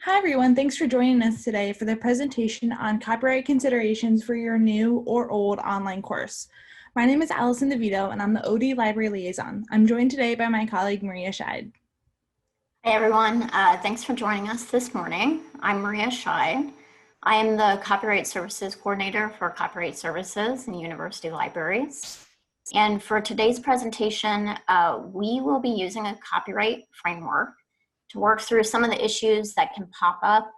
Hi everyone, thanks for joining us today for the presentation on copyright considerations for your new or old online course. My name is Allison DeVito and I'm the OD Library Liaison. I'm joined today by my colleague Maria Scheid. Hey everyone, thanks for joining us this morning. I'm Maria Scheid. I am the Copyright Services Coordinator for Copyright Services in University Libraries. And for today's presentation, we will be using a copyright framework to work through some of the issues that can pop up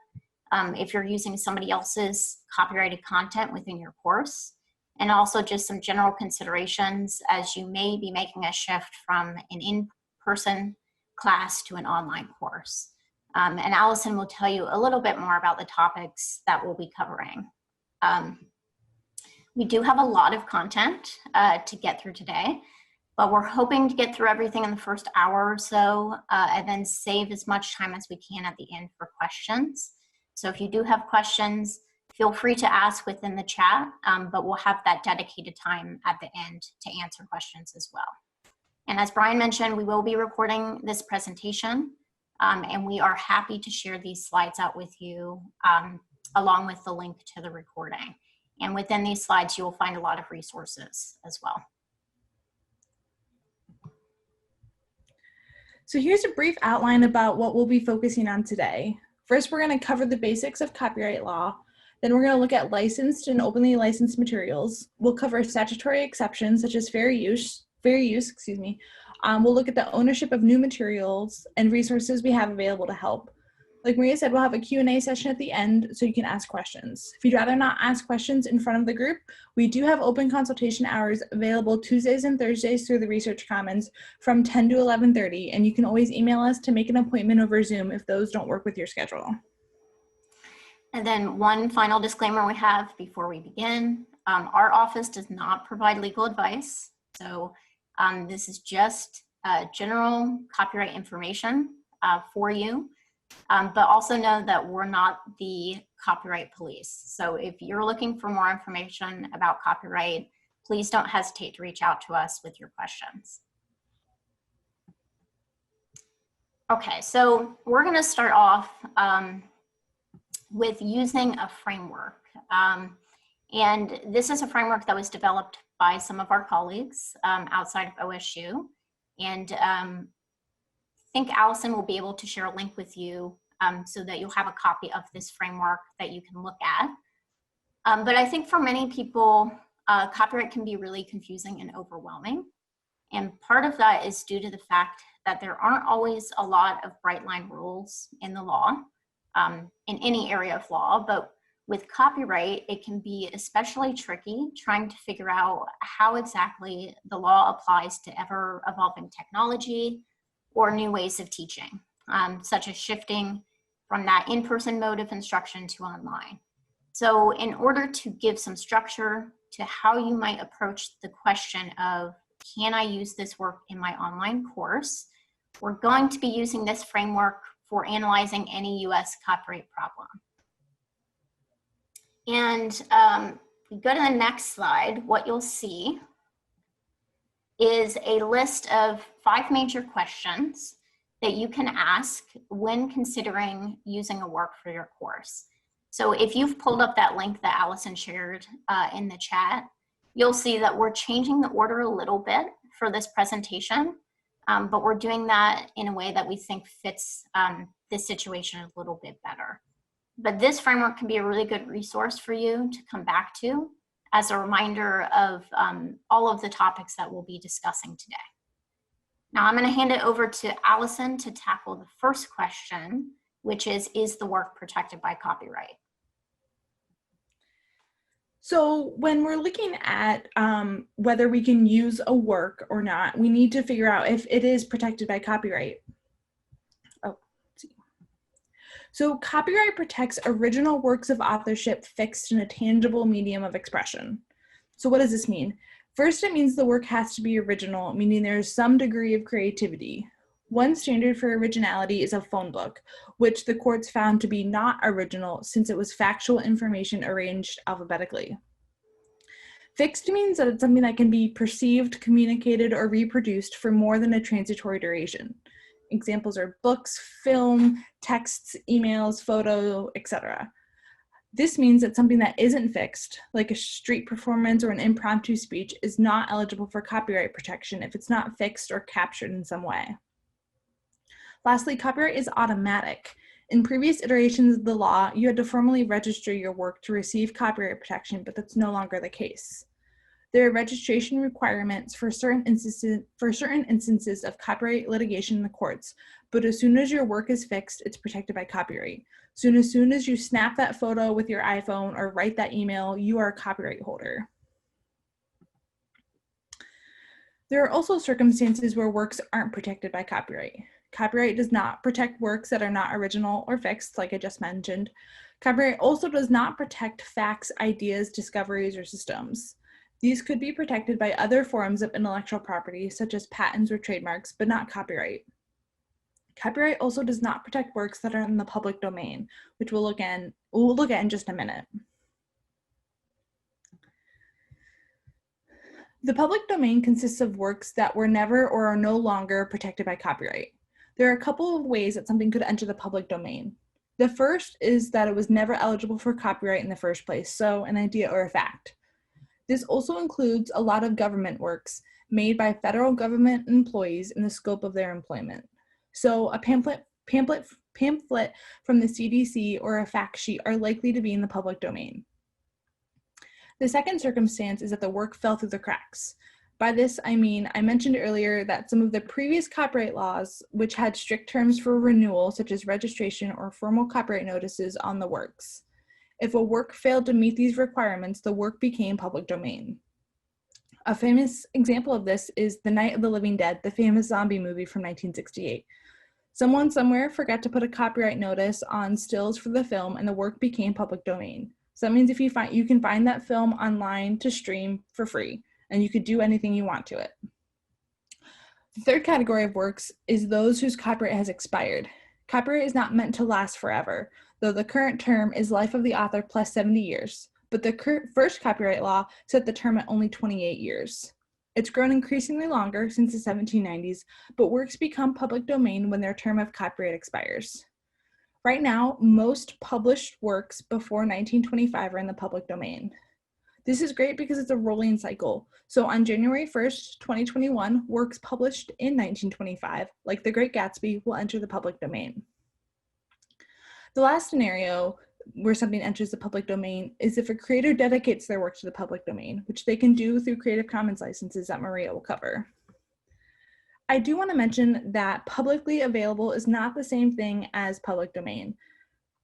if you're using somebody else's copyrighted content within your course, and also just some general considerations as you may be making a shift from an in-person class to an online course. And Allison will tell you a little bit more about the topics that we'll be covering. We do have a lot of content to get through today, but we're hoping to get through everything in the first hour or so and then save as much time as we can at the end for questions. So if you do have questions, feel free to ask within the chat, but we'll have that dedicated time at the end to answer questions as well. And as Brian mentioned, we will be recording this presentation, and we are happy to share these slides out with you along with the link to the recording. And within these slides, you will find a lot of resources as well. So here's a brief outline about what we'll be focusing on today. First, we're going to cover the basics of copyright law. Then we're going to look at licensed and openly licensed materials. We'll cover statutory exceptions such as fair use. We'll look at the ownership of new materials and resources we have available to help. Like Maria said, we'll have a Q&A session at the end so you can ask questions. If you'd rather not ask questions in front of the group, we do have open consultation hours available Tuesdays and Thursdays through the Research Commons from 10 to 11:30, and you can always email us to make an appointment over Zoom if those don't work with your schedule. And then one final disclaimer we have before we begin. Our office does not provide legal advice, so this is just general copyright information for you. But also know that we're not the copyright police. So if you're looking for more information about copyright, please don't hesitate to reach out to us with your questions. Okay, so we're going to start off with using a framework. And this is a framework that was developed by some of our colleagues outside of OSU. And I think Allison will be able to share a link with you so that you'll have a copy of this framework that you can look at. But I think for many people, copyright can be really confusing and overwhelming. And part of that is due to the fact that there aren't always a lot of bright line rules in the law, in any area of law, but with copyright, it can be especially tricky trying to figure out how exactly the law applies to ever evolving technology or new ways of teaching, such as shifting from that in-person mode of instruction to online. So in order to give some structure to how you might approach the question of, can I use this work in my online course? We're going to be using this framework for analyzing any US copyright problem. And if we go to the next slide, what you'll see is a list of 5 major questions that you can ask when considering using a work for your course. So if you've pulled up that link that Allison shared in the chat, you'll see that we're changing the order a little bit for this presentation, but we're doing that in a way that we think fits this situation a little bit better. But this framework can be a really good resource for you to come back to as a reminder of all of the topics that we'll be discussing today. Now I'm going to hand it over to Allison to tackle the first question, which is the work protected by copyright? So when we're looking at whether we can use a work or not, we need to figure out if it is protected by copyright. So copyright protects original works of authorship fixed in a tangible medium of expression. So what does this mean? First, it means the work has to be original, meaning there's some degree of creativity. One standard for originality is a phone book, which the courts found to be not original since it was factual information arranged alphabetically. Fixed means that it's something that can be perceived, communicated, or reproduced for more than a transitory duration. Examples are books, film, texts, emails, photo, etc. This means that something that isn't fixed, like a street performance or an impromptu speech, is not eligible for copyright protection if it's not fixed or captured in some way. Lastly, copyright is automatic. In previous iterations of the law, you had to formally register your work to receive copyright protection, but that's no longer the case. There are registration requirements for certain instances of copyright litigation in the courts, but as soon as your work is fixed, it's protected by copyright. As soon as you snap that photo with your iPhone or write that email, you are a copyright holder. There are also circumstances where works aren't protected by copyright. Copyright does not protect works that are not original or fixed, like I just mentioned. Copyright also does not protect facts, ideas, discoveries, or systems. These could be protected by other forms of intellectual property, such as patents or trademarks, but not copyright. Copyright also does not protect works that are in the public domain, which we'll look at in just a minute. The public domain consists of works that were never or are no longer protected by copyright. There are a couple of ways that something could enter the public domain. The first is that it was never eligible for copyright in the first place, so an idea or a fact. This also includes a lot of government works made by federal government employees in the scope of their employment. So a pamphlet from the CDC or a fact sheet are likely to be in the public domain. The second circumstance is that the work fell through the cracks. By this, I mean, I mentioned earlier that some of the previous copyright laws, which had strict terms for renewal, such as registration or formal copyright notices on the works. If a work failed to meet these requirements, the work became public domain. A famous example of this is The Night of the Living Dead, the famous zombie movie from 1968. Someone somewhere forgot to put a copyright notice on stills for the film, and the work became public domain. So that means you can find that film online to stream for free, and you could do anything you want to it. The third category of works is those whose copyright has expired. Copyright is not meant to last forever, though the current term is life of the author plus 70 years, but the first copyright law set the term at only 28 years. It's grown increasingly longer since the 1790s, but works become public domain when their term of copyright expires. Right now, most published works before 1925 are in the public domain. This is great because it's a rolling cycle. So on January 1st, 2021, works published in 1925, like The Great Gatsby, will enter the public domain. The last scenario where something enters the public domain is if a creator dedicates their work to the public domain, which they can do through Creative Commons licenses that Maria will cover. I do want to mention that publicly available is not the same thing as public domain.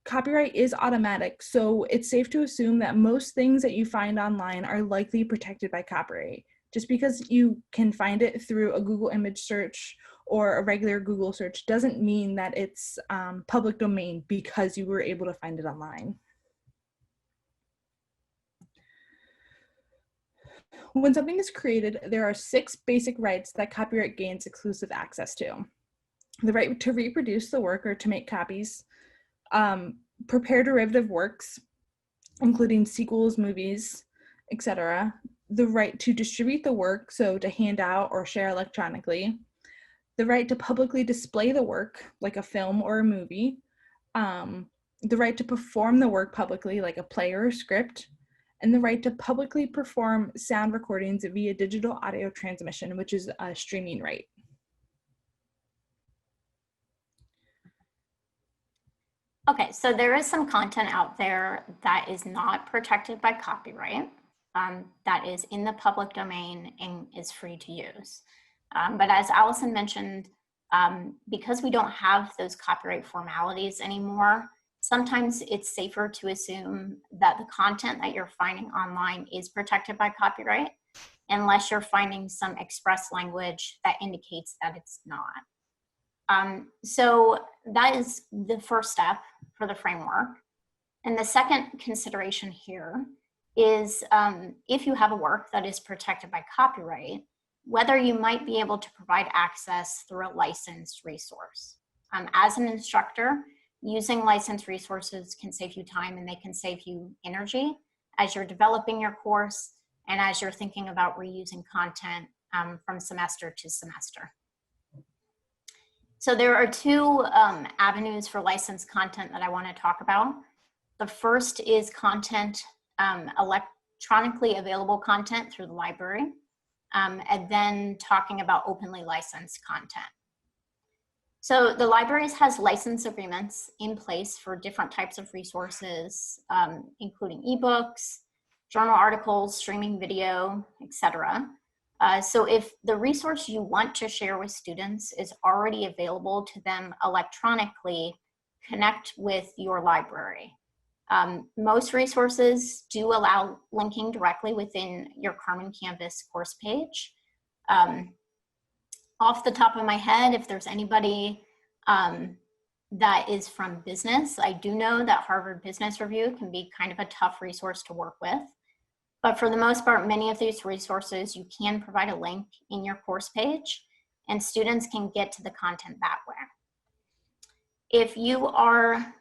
Copyright is automatic, so it's safe to assume that most things that you find online are likely protected by copyright. Just because you can find it through a Google image search or a regular Google search doesn't mean that it's public domain because you were able to find it online. When something is created, there are 6 basic rights that copyright gains exclusive access to. The right to reproduce the work or to make copies, prepare derivative works, including sequels, movies, etc. The right to distribute the work, so to hand out or share electronically. The right to publicly display the work, like a film or a movie. The right to perform the work publicly, like a play or a script. And the right to publicly perform sound recordings via digital audio transmission, which is a streaming right. Okay, so there is some content out there that is not protected by copyright, that is in the public domain and is free to use. But as Allison mentioned, because we don't have those copyright formalities anymore, sometimes it's safer to assume that the content that you're finding online is protected by copyright, unless you're finding some express language that indicates that it's not. So that is the first step for the framework. And the second consideration here is if you have a work that is protected by copyright, whether you might be able to provide access through a licensed resource. As an instructor, using licensed resources can save you time and they can save you energy as you're developing your course and as you're thinking about reusing content from semester to semester. So there are two avenues for licensed content that I want to talk about. The first is content, electronically available content through the library, and then talking about openly licensed content. So the libraries has license agreements in place for different types of resources, including ebooks, journal articles, streaming video, etc. So if the resource you want to share with students is already available to them electronically, connect with your library. Most resources do allow linking directly within your Carmen Canvas course page. Off the top of my head, if there's anybody that is from business, I do know that Harvard Business Review can be kind of a tough resource to work with. But for the most part, many of these resources, you can provide a link in your course page and students can get to the content that way. If you are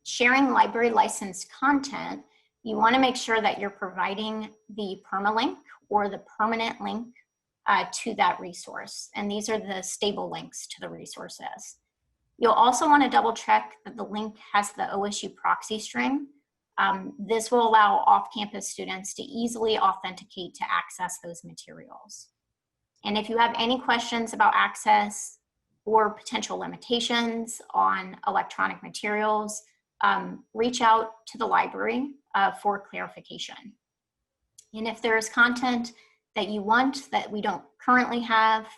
sharing library licensed content, you want to make sure that you're providing the permalink or the permanent link to that resource. And these are the stable links to the resources. You'll also want to double check that the link has the OSU proxy string. This will allow off-campus students to easily authenticate to access those materials. And if you have any questions about access or potential limitations on electronic materials, reach out to the library for clarification. And if there is content that you want that we don't currently have,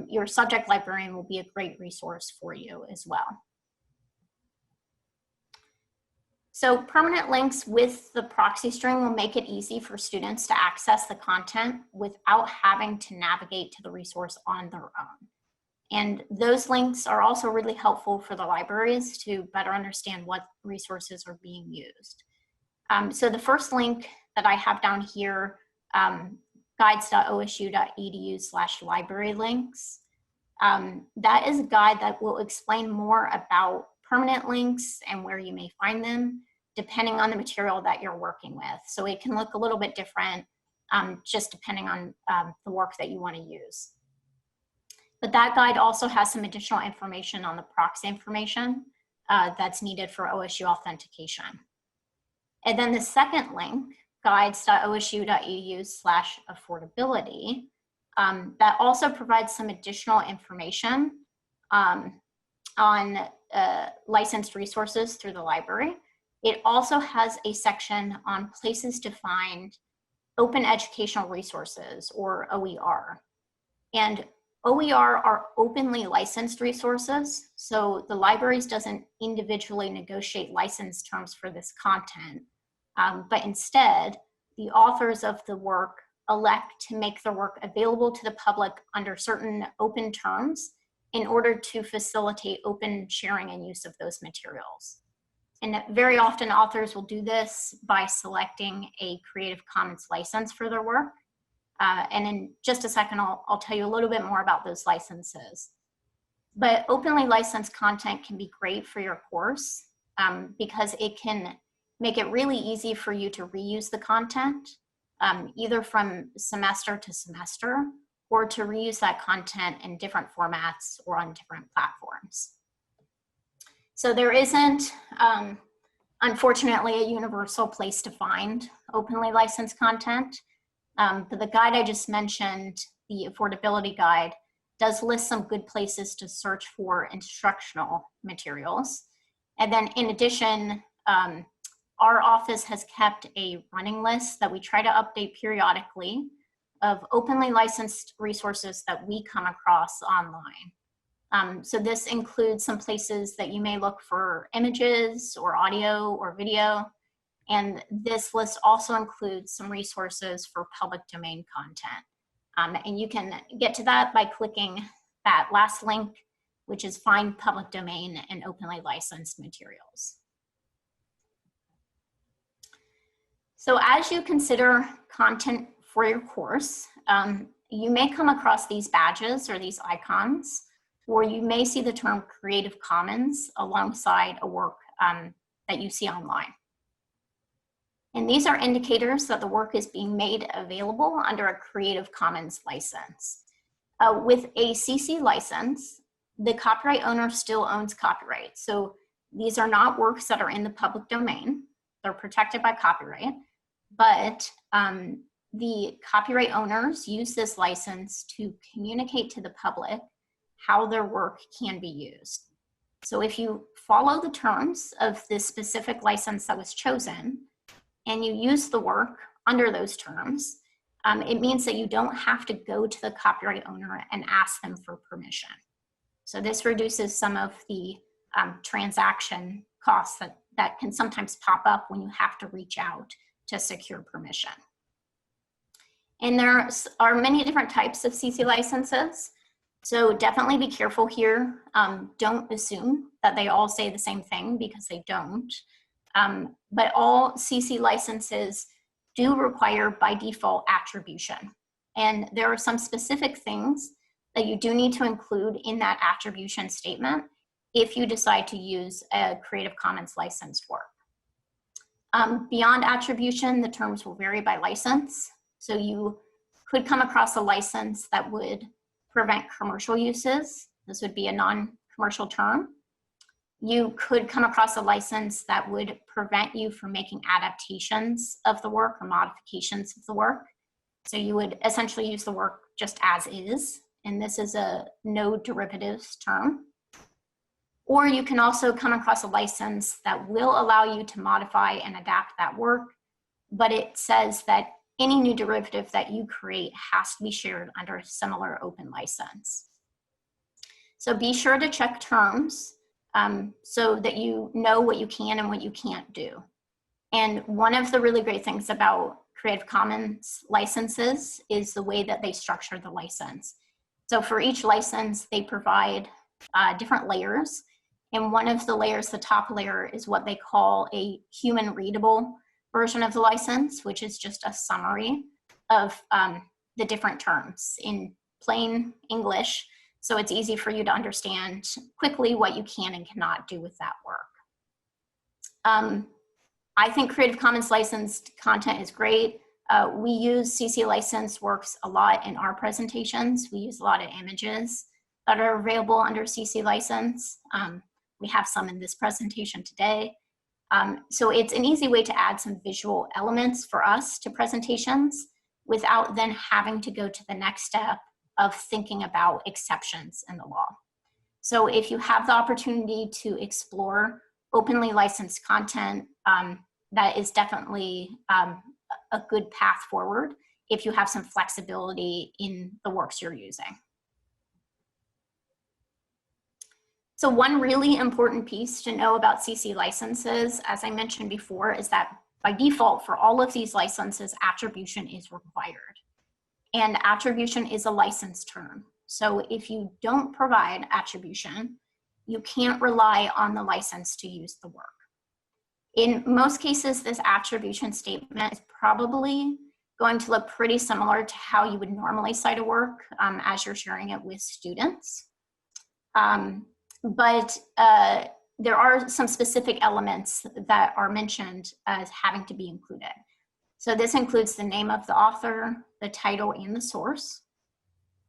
your subject librarian will be a great resource for you as well. So permanent links with the proxy string will make it easy for students to access the content without having to navigate to the resource on their own. And those links are also really helpful for the libraries to better understand what resources are being used. So the first link that I have down here, guides.osu.edu/library links. That is a guide that will explain more about permanent links and where you may find them, depending on the material that you're working with. So it can look a little bit different, just depending on the work that you want to use. But that guide also has some additional information on the proxy information that's needed for OSU authentication. And then the second link, guides.osu.edu/affordability, that also provides some additional information on licensed resources through the library. It also has a section on places to find open educational resources, or OER. And OER are openly licensed resources, so the libraries doesn't individually negotiate license terms for this content, but instead, the authors of the work elect to make the work available to the public under certain open terms in order to facilitate open sharing and use of those materials. And very often authors will do this by selecting a Creative Commons license for their work. And in just a second, I'll tell you a little bit more about those licenses. But openly licensed content can be great for your course because it can make it really easy for you to reuse the content, either from semester to semester, or to reuse that content in different formats or on different platforms. So there isn't, unfortunately, a universal place to find openly licensed content. But the guide I just mentioned, the affordability guide, does list some good places to search for instructional materials. And then in addition, our office has kept a running list that we try to update periodically of openly licensed resources that we come across online. So this includes some places that you may look for images or audio or video. And this list also includes some resources for public domain content. And you can get to that by clicking that last link, which is Find Public Domain and Openly Licensed Materials. So as you consider content for your course, you may come across these badges or these icons, or you may see the term Creative Commons alongside a work that you see online. And these are indicators that the work is being made available under a Creative Commons license. With a CC license, the copyright owner still owns copyright. So these are not works that are in the public domain. They're protected by copyright, but the copyright owners use this license to communicate to the public how their work can be used. So if you follow the terms of this specific license that was chosen and you use the work under those terms, it means that you don't have to go to the copyright owner and ask them for permission. So this reduces some of the transaction costs that can sometimes pop up when you have to reach out to secure permission. And there are many different types of CC licenses. So definitely be careful here. Don't assume that they all say the same thing, because they don't. But all CC licenses do require by default attribution. And there are some specific things that you do need to include in that attribution statement if you decide to use a Creative Commons licensed work. Beyond attribution, the terms will vary by license. So you could come across a license that would prevent commercial uses. This would be a non-commercial term. You could come across a license that would prevent you from making adaptations of the work or modifications of the work. So you would essentially use the work just as is, and this is a no derivatives term. Or you can also come across a license that will allow you to modify and adapt that work, but it says that any new derivative that you create has to be shared under a similar open license. So be sure to check terms so that you know what you can and what you can't do. And one of the really great things about Creative Commons licenses is the way that they structure the license. So for each license, they provide different layers. And one of the layers, the top layer, is what they call a human readable version of the license, which is just a summary of the different terms in plain English. So it's easy for you to understand quickly what you can and cannot do with that work. I think Creative Commons licensed content is great. We use CC licensed works a lot in our presentations. We use a lot of images that are available under CC license. We have some in this presentation today. So it's an easy way to add some visual elements for us to presentations without then having to go to the next step of thinking about exceptions in the law. So if you have the opportunity to explore openly licensed content, that is definitely a good path forward if you have some flexibility in the works you're using. So one really important piece to know about CC licenses, as I mentioned before, is that by default for all of these licenses, attribution is required. And attribution is a license term. So if you don't provide attribution, you can't rely on the license to use the work. In most cases, this attribution statement is probably going to look pretty similar to how you would normally cite a work as you're sharing it with students. But there are some specific elements that are mentioned as having to be included. So this includes the name of the author, the title, and the source.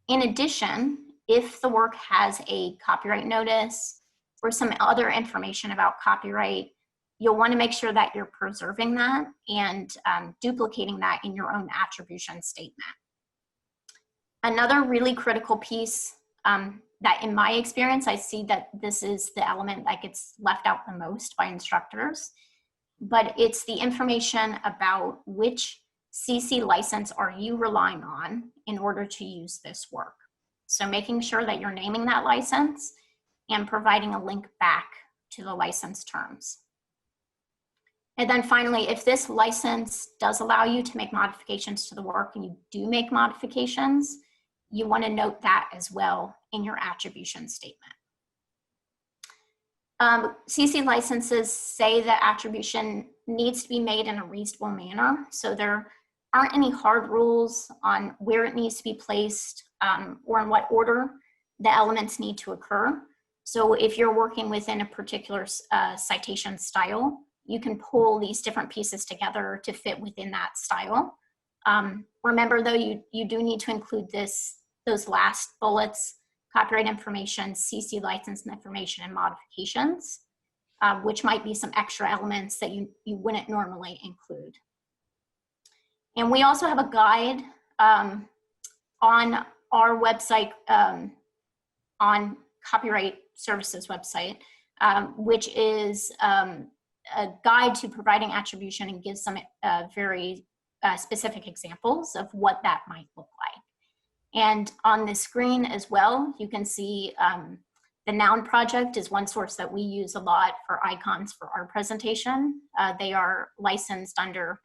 In addition, if the work has a copyright notice or some other information about copyright, you'll want to make sure that you're preserving that and duplicating that in your own attribution statement. Another really critical piece that in my experience, I see that this is the element that gets left out the most by instructors, but it's the information about which CC license are you relying on in order to use this work. So making sure that you're naming that license and providing a link back to the license terms. And then finally, if this license does allow you to make modifications to the work and you do make modifications, you want to note that as well in your attribution statement. CC licenses say that attribution needs to be made in a reasonable manner. So there aren't any hard rules on where it needs to be placed or in what order the elements need to occur. So if you're working within a particular citation style, you can pull these different pieces together to fit within that style. Remember though, you do need to include those last bullets copyright information, CC license information, and modifications, which might be some extra elements that you wouldn't normally include. And we also have a guide on our website, on Copyright Services website, which is a guide to providing attribution and gives some very specific examples of what that might look like. And on the screen as well, you can see the Noun Project is one source that we use a lot for icons for our presentation. They are licensed under,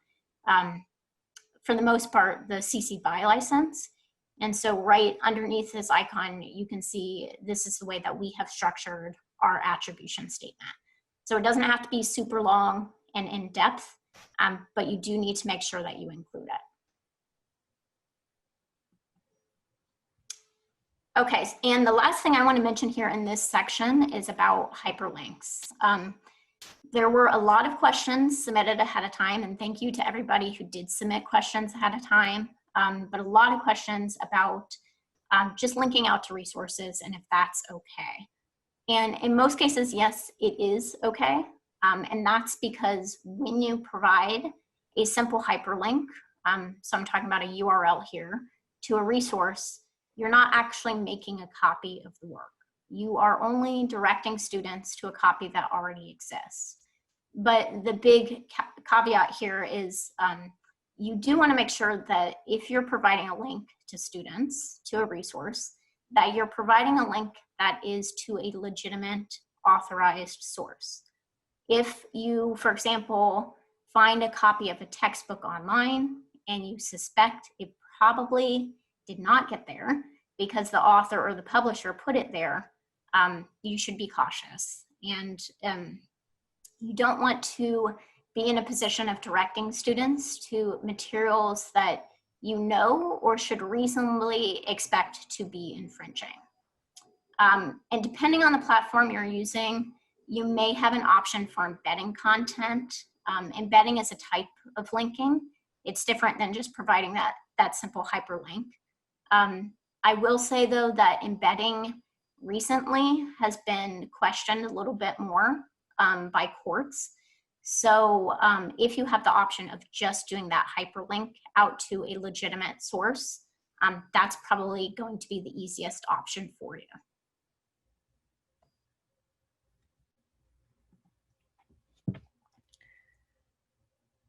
for the most part, the CC BY license. And so right underneath this icon, you can see this is the way that we have structured our attribution statement. So it doesn't have to be super long and in depth, but you do need to make sure that you include it. Okay, and the last thing I want to mention here in this section is about hyperlinks. There were a lot of questions submitted ahead of time, and thank you to everybody who did submit questions ahead of time, but a lot of questions about just linking out to resources and if that's okay. And in most cases, yes, it is okay. And that's because when you provide a simple hyperlink, so I'm talking about a URL here, to a resource, you're not actually making a copy of the work. You are only directing students to a copy that already exists. But the big caveat here is you do want to make sure that if you're providing a link to students, to a resource, that you're providing a link that is to a legitimate authorized source. If you, for example, find a copy of a textbook online and you suspect it probably did not get there because the author or the publisher put it there, you should be cautious. And you don't want to be in a position of directing students to materials that you know or should reasonably expect to be infringing. And depending on the platform you're using, you may have an option for embedding content. Embedding is a type of linking. It's different than just providing that simple hyperlink. I will say though that embedding recently has been questioned a little bit more by courts. So if you have the option of just doing that hyperlink out to a legitimate source, that's probably going to be the easiest option for you.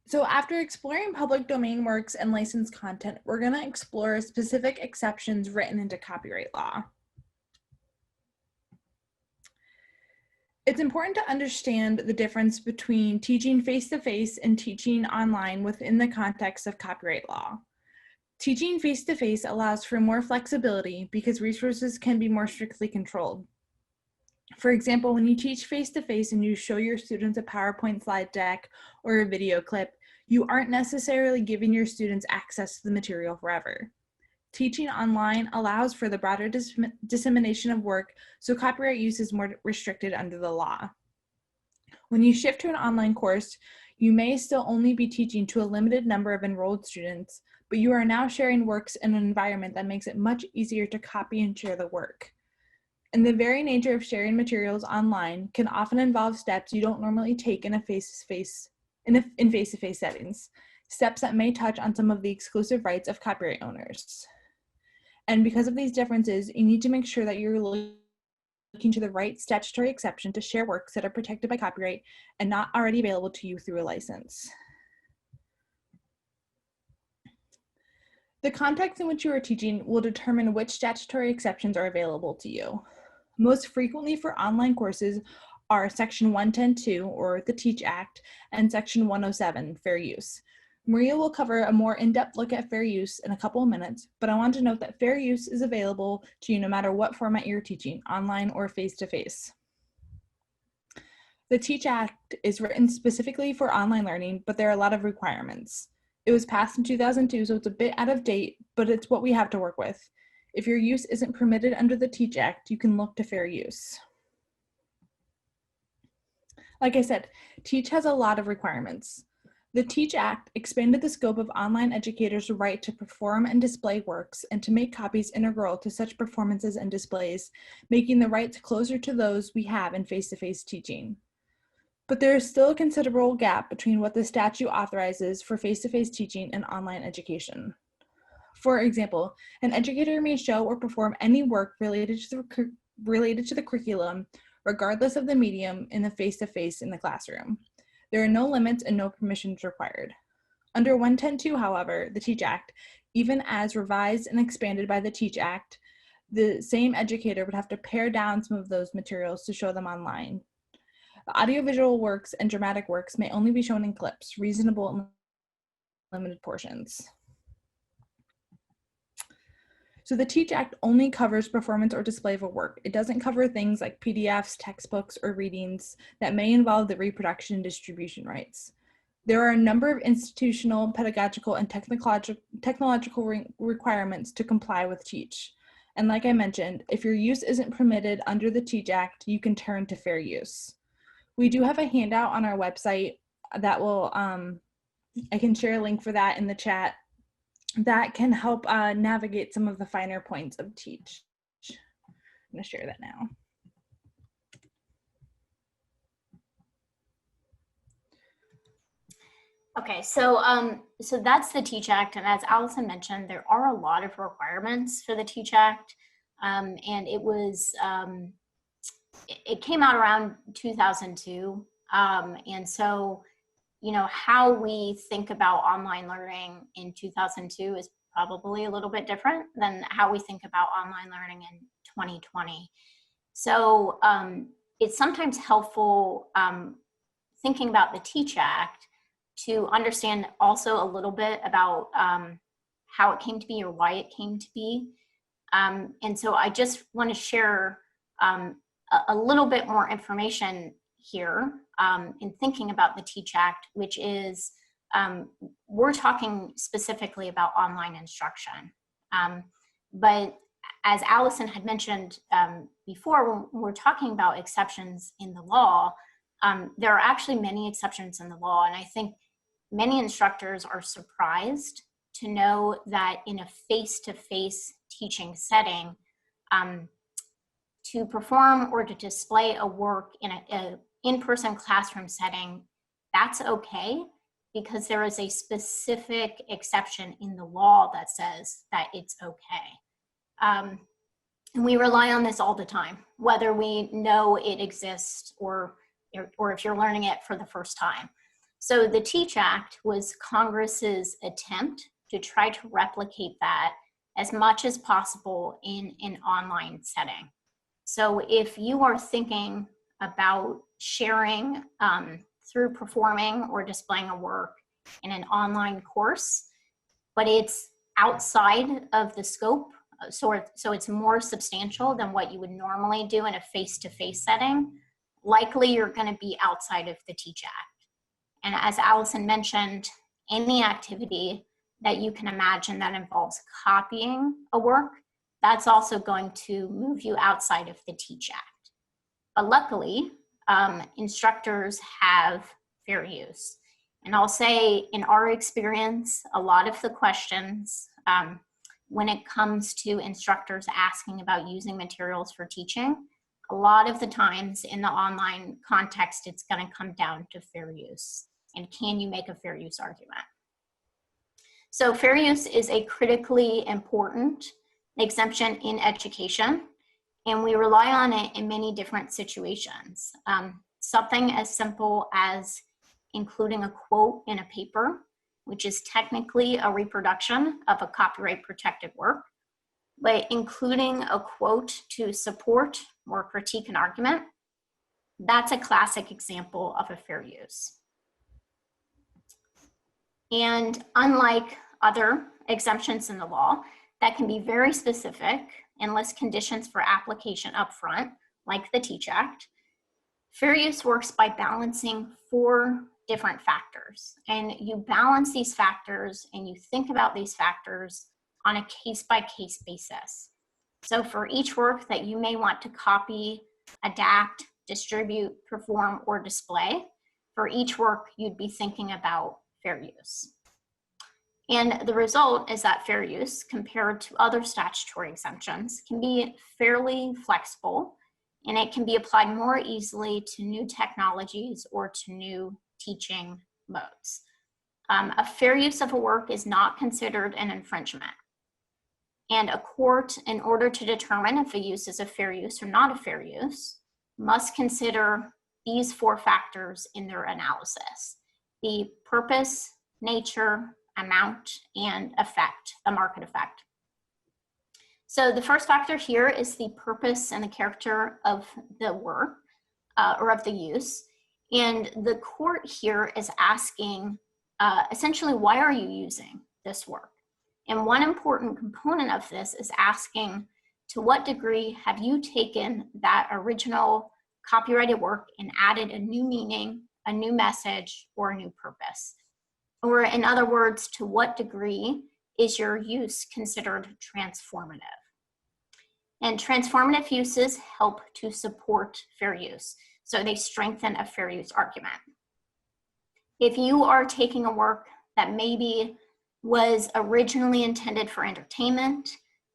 So after exploring public domain works and licensed content, we're going to explore specific exceptions written into copyright law. It's important to understand the difference between teaching face-to-face and teaching online within the context of copyright law. Teaching face-to-face allows for more flexibility because resources can be more strictly controlled. For example, when you teach face-to-face and you show your students a PowerPoint slide deck or a video clip, you aren't necessarily giving your students access to the material forever. Teaching online allows for the broader dissemination of work, so copyright use is more restricted under the law. When you shift to an online course, you may still only be teaching to a limited number of enrolled students, but you are now sharing works in an environment that makes it much easier to copy and share the work. And the very nature of sharing materials online can often involve steps you don't normally take in face-to-face settings, steps that may touch on some of the exclusive rights of copyright owners. And because of these differences, you need to make sure that you're looking to the right statutory exception to share works that are protected by copyright and not already available to you through a license. The context in which you are teaching will determine which statutory exceptions are available to you. Most frequently for online courses are Section 110(2), or the TEACH Act, and Section 107, Fair Use. Maria will cover a more in-depth look at fair use in a couple of minutes, but I want to note that fair use is available to you no matter what format you're teaching, online or face-to-face. The TEACH Act is written specifically for online learning, but there are a lot of requirements. It was passed in 2002, so it's a bit out of date, but it's what we have to work with. If your use isn't permitted under the TEACH Act, you can look to fair use. Like I said, TEACH has a lot of requirements. The TEACH Act expanded the scope of online educators' right to perform and display works and to make copies integral to such performances and displays, making the rights closer to those we have in face-to-face teaching. But there is still a considerable gap between what the statute authorizes for face-to-face teaching and online education. For example, an educator may show or perform any work related to the curriculum, regardless of the medium, in the face-to-face in the classroom. There are no limits and no permissions required. Under 110.2, however, the TEACH Act, even as revised and expanded by the TEACH Act, the same educator would have to pare down some of those materials to show them online. The audiovisual works and dramatic works may only be shown in clips, reasonable and limited portions. So the TEACH Act only covers performance or display of a work. It doesn't cover things like PDFs, textbooks, or readings that may involve the reproduction and distribution rights. There are a number of institutional, pedagogical, and technological requirements to comply with TEACH. And like I mentioned, if your use isn't permitted under the TEACH Act, you can turn to fair use. We do have a handout on our website that will, I can share a link for that in the chat, that can help navigate some of the finer points of TEACH. I'm going to share that now. Okay, so that's the TEACH Act, and as Allison mentioned, there are a lot of requirements for the TEACH Act, and it came out around 2002, and so how we think about online learning in 2002 is probably a little bit different than how we think about online learning in 2020. So it's sometimes helpful thinking about the TEACH Act to understand also a little bit about how it came to be or why it came to be. And so I just want to share a little bit more information here in thinking about the TEACH Act, which is, we're talking specifically about online instruction. But as Allison had mentioned before, when we're talking about exceptions in the law, there are actually many exceptions in the law, and I think many instructors are surprised to know that in a face-to-face teaching setting, to perform or to display a work in an in-person classroom setting, that's okay, because there is a specific exception in the law that says that it's okay. And we rely on this all the time, whether we know it exists or if you're learning it for the first time. So the TEACH Act was Congress's attempt to try to replicate that as much as possible in an online setting. So if you are thinking about sharing through performing or displaying a work in an online course, but it's outside of the scope, so it's more substantial than what you would normally do in a face-to-face setting, likely you're going to be outside of the TEACH Act. And as Allison mentioned, any activity that you can imagine that involves copying a work, that's also going to move you outside of the TEACH Act. But luckily, instructors have fair use. And I'll say, in our experience, a lot of the questions when it comes to instructors asking about using materials for teaching, a lot of the times in the online context, it's going to come down to fair use. And can you make a fair use argument? So fair use is a critically important exemption in education, and we rely on it in many different situations. Something as simple as including a quote in a paper, which is technically a reproduction of a copyright protected work, but including a quote to support or critique an argument, that's a classic example of a fair use. And unlike other exemptions in the law that can be very specific and list conditions for application upfront, like the TEACH Act, fair use works by balancing 4 different factors. And you balance these factors and you think about these factors on a case-by-case basis. So for each work that you may want to copy, adapt, distribute, perform, or display, for each work you'd be thinking about fair use. And the result is that fair use, compared to other statutory exemptions, can be fairly flexible, and it can be applied more easily to new technologies or to new teaching modes. A fair use of a work is not considered an infringement. And a court, in order to determine if a use is a fair use or not a fair use, must consider these 4 factors in their analysis: the purpose, nature, amount, and effect, the market effect. So the first factor here is the purpose and the character of the work or of the use. And the court here is asking, essentially, why are you using this work? And one important component of this is asking, to what degree have you taken that original copyrighted work and added a new meaning, a new message, or a new purpose? Or in other words, to what degree is your use considered transformative? And transformative uses help to support fair use. So they strengthen a fair use argument. If you are taking a work that maybe was originally intended for entertainment,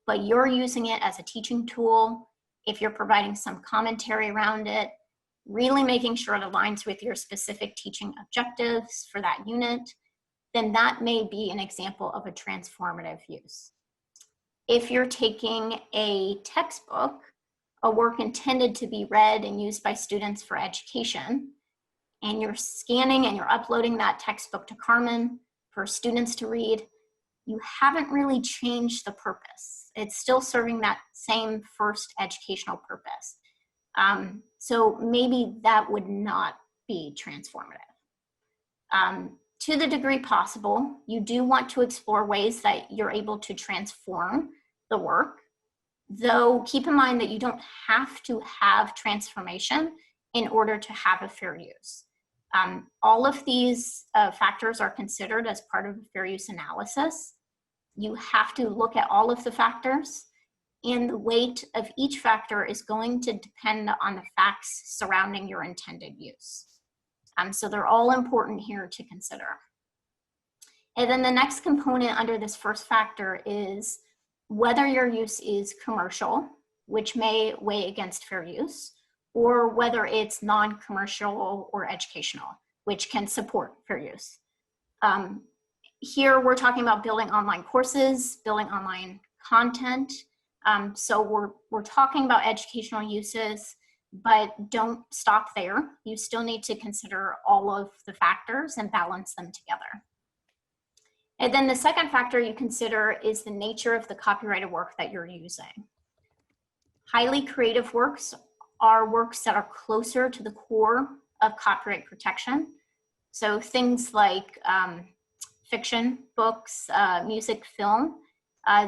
but you're using it as a teaching tool, if you're providing some commentary around it, really making sure it aligns with your specific teaching objectives for that unit, then that may be an example of a transformative use. If you're taking a textbook, a work intended to be read and used by students for education, and you're scanning and you're uploading that textbook to Carmen for students to read, you haven't really changed the purpose. It's still serving that same first educational purpose. So maybe that would not be transformative. To the degree possible, you do want to explore ways that you're able to transform the work, though keep in mind that you don't have to have transformation in order to have a fair use. All of these factors are considered as part of a fair use analysis. You have to look at all of the factors, and the weight of each factor is going to depend on the facts surrounding your intended use. So they're all important here to consider. And then the next component under this first factor is whether your use is commercial, which may weigh against fair use, or whether it's non-commercial or educational, which can support fair use. Here we're talking about building online courses, building online content. So we're talking about educational uses, but don't stop there. You still need to consider all of the factors and balance them together. And then the second factor you consider is the nature of the copyrighted work that you're using. Highly creative works are works that are closer to the core of copyright protection. So things like fiction, books, music, film,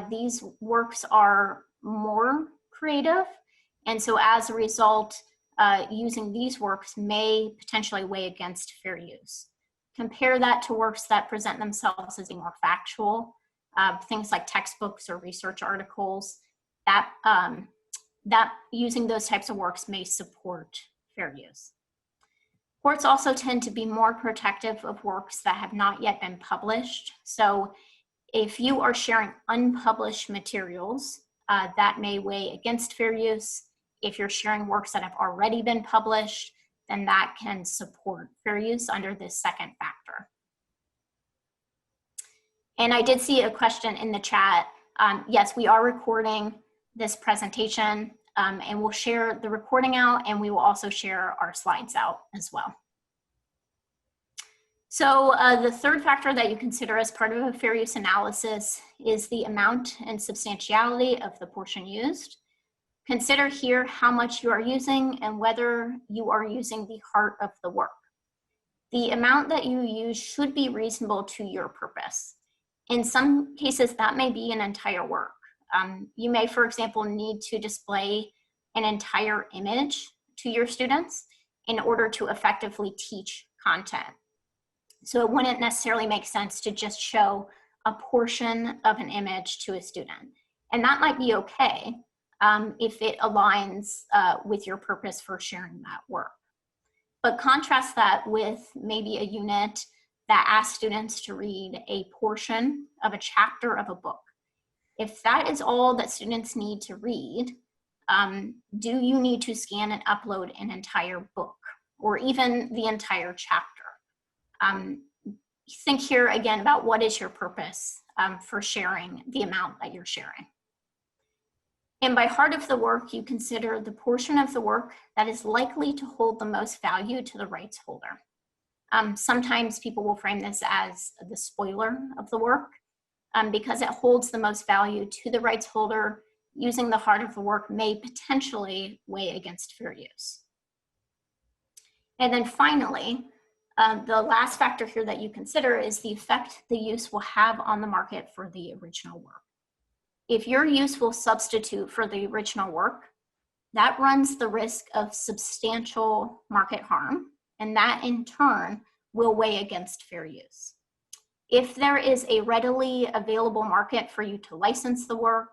these works are more creative. And so as a result, using these works may potentially weigh against fair use. Compare that to works that present themselves as being more factual, things like textbooks or research articles, that using those types of works may support fair use. Courts also tend to be more protective of works that have not yet been published. So if you are sharing unpublished materials, that may weigh against fair use. If you're sharing works that have already been published, then that can support fair use under this second factor. And I did see a question in the chat. Yes, we are recording this presentation, and we'll share the recording out, and we will also share our slides out as well. So the third factor that you consider as part of a fair use analysis is the amount and substantiality of the portion used. Consider here how much you are using and whether you are using the heart of the work. The amount that you use should be reasonable to your purpose. In some cases, that may be an entire work. You may, for example, need to display an entire image to your students in order to effectively teach content. So it wouldn't necessarily make sense to just show a portion of an image to a student. And that might be okay if it aligns with your purpose for sharing that work. But contrast that with maybe a unit that ask students to read a portion of a chapter of a book. If that is all that students need to read, do you need to scan and upload an entire book or even the entire chapter? Think here again about what is your purpose for sharing the amount that you're sharing. And by heart of the work, you consider the portion of the work that is likely to hold the most value to the rights holder. Sometimes people will frame this as the spoiler of the work because it holds the most value to the rights holder. Using the heart of the work may potentially weigh against fair use. And then finally, the last factor here that you consider is the effect the use will have on the market for the original work. If your use will substitute for the original work, that runs the risk of substantial market harm, and that in turn will weigh against fair use. If there is a readily available market for you to license the work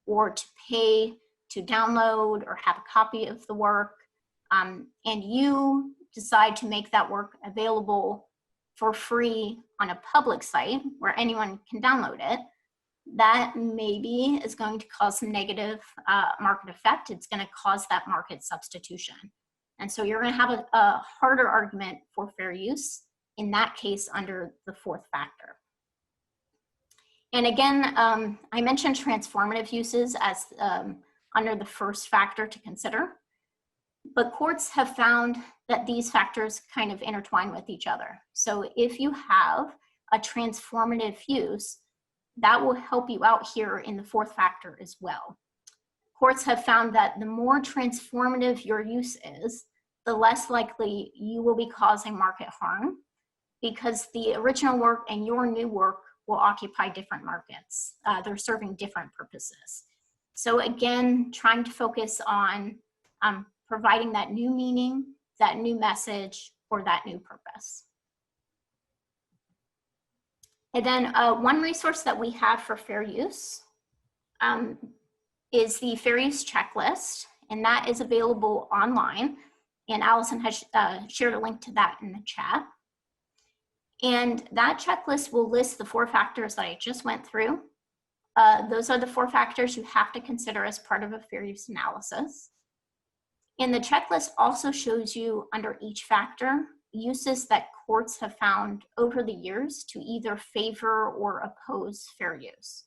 or to pay to download or have a copy of the work, and you decide to make that work available for free on a public site where anyone can download it, that maybe is going to cause some negative market effect. It's going to cause that market substitution. And so you're going to have a harder argument for fair use in that case under the fourth factor. And again, I mentioned transformative uses as under the first factor to consider, but courts have found that these factors kind of intertwine with each other. So if you have a transformative use, that will help you out here in the fourth factor as well. Courts have found that the more transformative your use is, the less likely you will be causing market harm because the original work and your new work will occupy different markets. They're serving different purposes. So again, trying to focus on providing that new meaning, that new message, or that new purpose. And then one resource that we have for fair use is the fair use checklist, and that is available online. And Allison has shared a link to that in the chat. And that checklist will list the four factors that I just went through. Those are the four factors you have to consider as part of a fair use analysis. And the checklist also shows you under each factor uses that courts have found over the years to either favor or oppose fair use.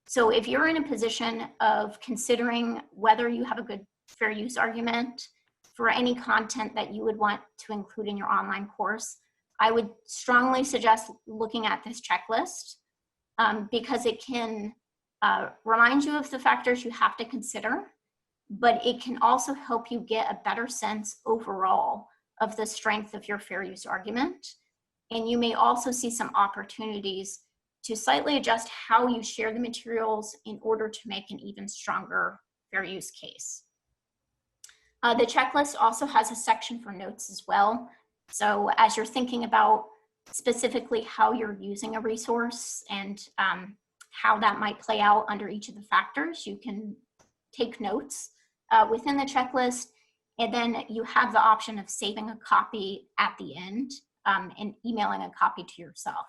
So if you're in a position of considering whether you have a good fair use argument for any content that you would want to include in your online course, I would strongly suggest looking at this checklist because it can remind you of the factors you have to consider, but it can also help you get a better sense overall of the strength of your fair use argument. And you may also see some opportunities to slightly adjust how you share the materials in order to make an even stronger fair use case. The checklist also has a section for notes as well. So as you're thinking about specifically how you're using a resource and how that might play out under each of the factors, you can take notes within the checklist. And then you have the option of saving a copy at the end and emailing a copy to yourself.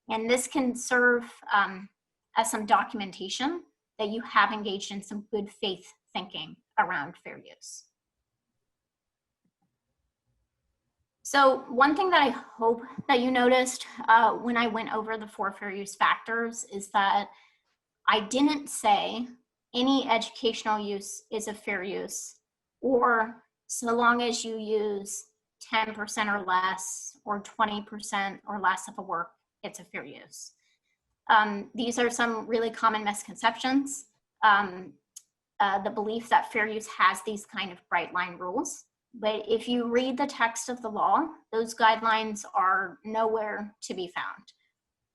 And this can serve as some documentation that you have engaged in some good faith thinking around fair use. So one thing that I hope that you noticed when I went over the four fair use factors is that I didn't say any educational use is a fair use, or so long as you use 10% or less, or 20% or less of a work, it's a fair use. These are some really common misconceptions. The belief that fair use has these kind of bright line rules. But if you read the text of the law, those guidelines are nowhere to be found.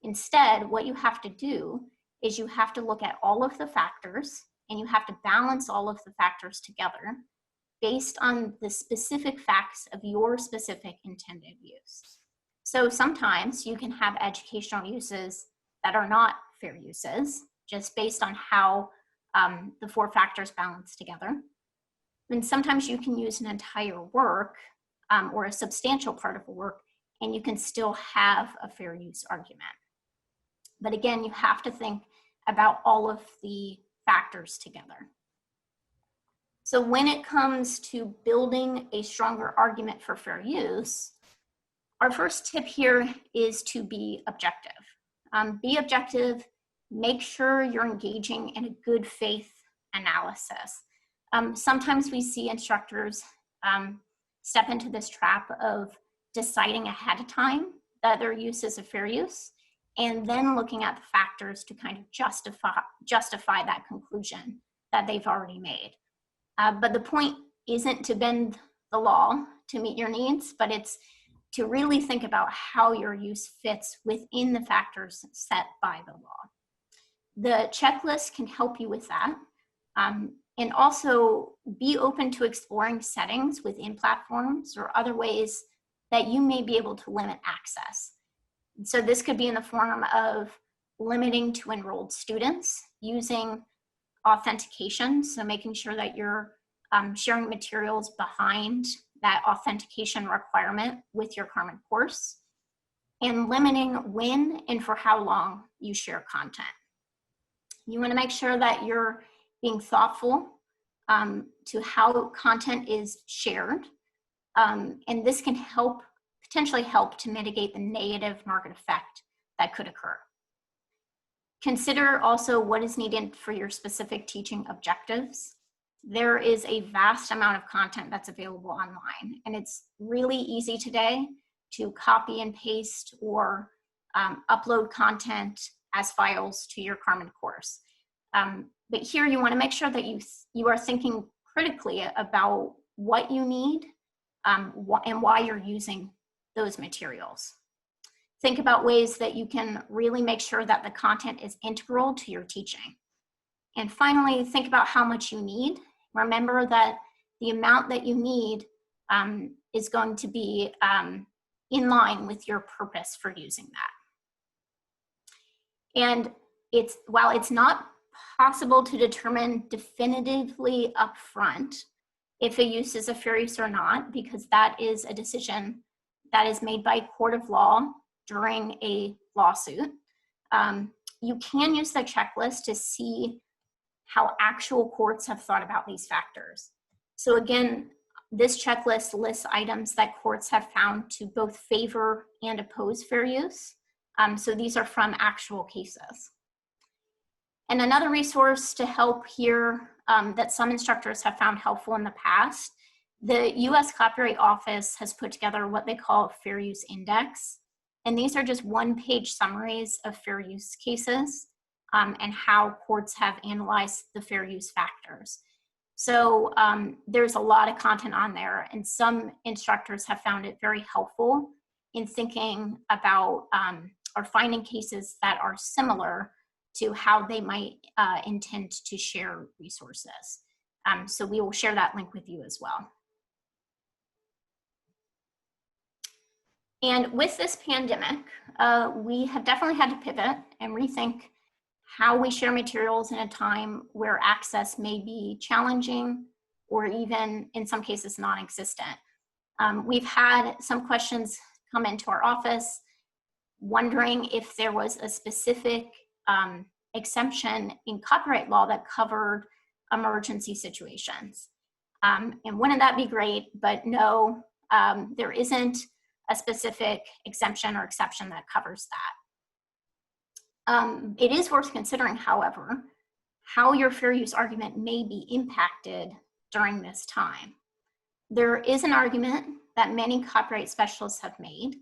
Instead, what you have to do is you have to look at all of the factors and you have to balance all of the factors together based on the specific facts of your specific intended use. So sometimes you can have educational uses that are not fair uses, just based on how the four factors balance together. And sometimes you can use an entire work or a substantial part of a work and you can still have a fair use argument. But again, you have to think about all of the factors together. So when it comes to building a stronger argument for fair use, our first tip here is to be objective. Be objective, make sure you're engaging in a good faith analysis. Sometimes we see instructors step into this trap of deciding ahead of time that their use is a fair use, and then looking at the factors to kind of justify that conclusion that they've already made. But the point isn't to bend the law to meet your needs, but it's to really think about how your use fits within the factors set by the law. The checklist can help you with that. And also be open to exploring settings within platforms or other ways that you may be able to limit access. So this could be in the form of limiting to enrolled students, using authentication, so making sure that you're sharing materials behind that authentication requirement with your Carmen course, and limiting when and for how long you share content. You want to make sure that you're being thoughtful to how content is shared, and this can potentially help to mitigate the negative market effect that could occur. Consider also what is needed for your specific teaching objectives. There is a vast amount of content that's available online, and it's really easy today to copy and paste or upload content as files to your Carmen course. But here you want to make sure that you are thinking critically about what you need and why you're using those materials. Think about ways that you can really make sure that the content is integral to your teaching. And finally, think about how much you need. Remember that the amount that you need is going to be in line with your purpose for using that. And while it's not possible to determine definitively upfront if a use is a fair use or not, because that is a decision that is made by a court of law during a lawsuit, you can use the checklist to see how actual courts have thought about these factors. So again, this checklist lists items that courts have found to both favor and oppose fair use. So these are from actual cases. And another resource to help here that some instructors have found helpful in the past, the US Copyright Office has put together what they call a fair use index. And these are just one-page summaries of fair use cases and how courts have analyzed the fair use factors. So there's a lot of content on there, and some instructors have found it very helpful in thinking about or finding cases that are similar to how they might intend to share resources. So we will share that link with you as well. And with this pandemic, we have definitely had to pivot and rethink how we share materials in a time where access may be challenging or even in some cases non-existent. We've had some questions come into our office wondering if there was a specific exemption in copyright law that covered emergency situations. And wouldn't that be great? But no, there isn't a specific exemption or exception that covers that. It is worth considering, however, how your fair use argument may be impacted during this time. There is an argument that many copyright specialists have made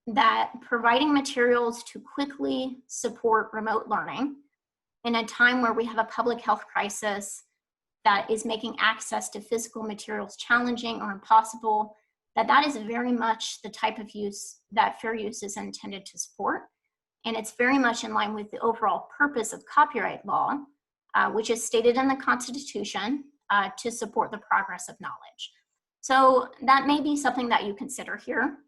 that providing materials to quickly support remote learning in a time where we have a public health crisis that is making access to physical materials challenging or impossible, that is very much the type of use that fair use is intended to support. And it's very much in line with the overall purpose of copyright law, which is stated in the Constitution to support the progress of knowledge. So that may be something that you consider here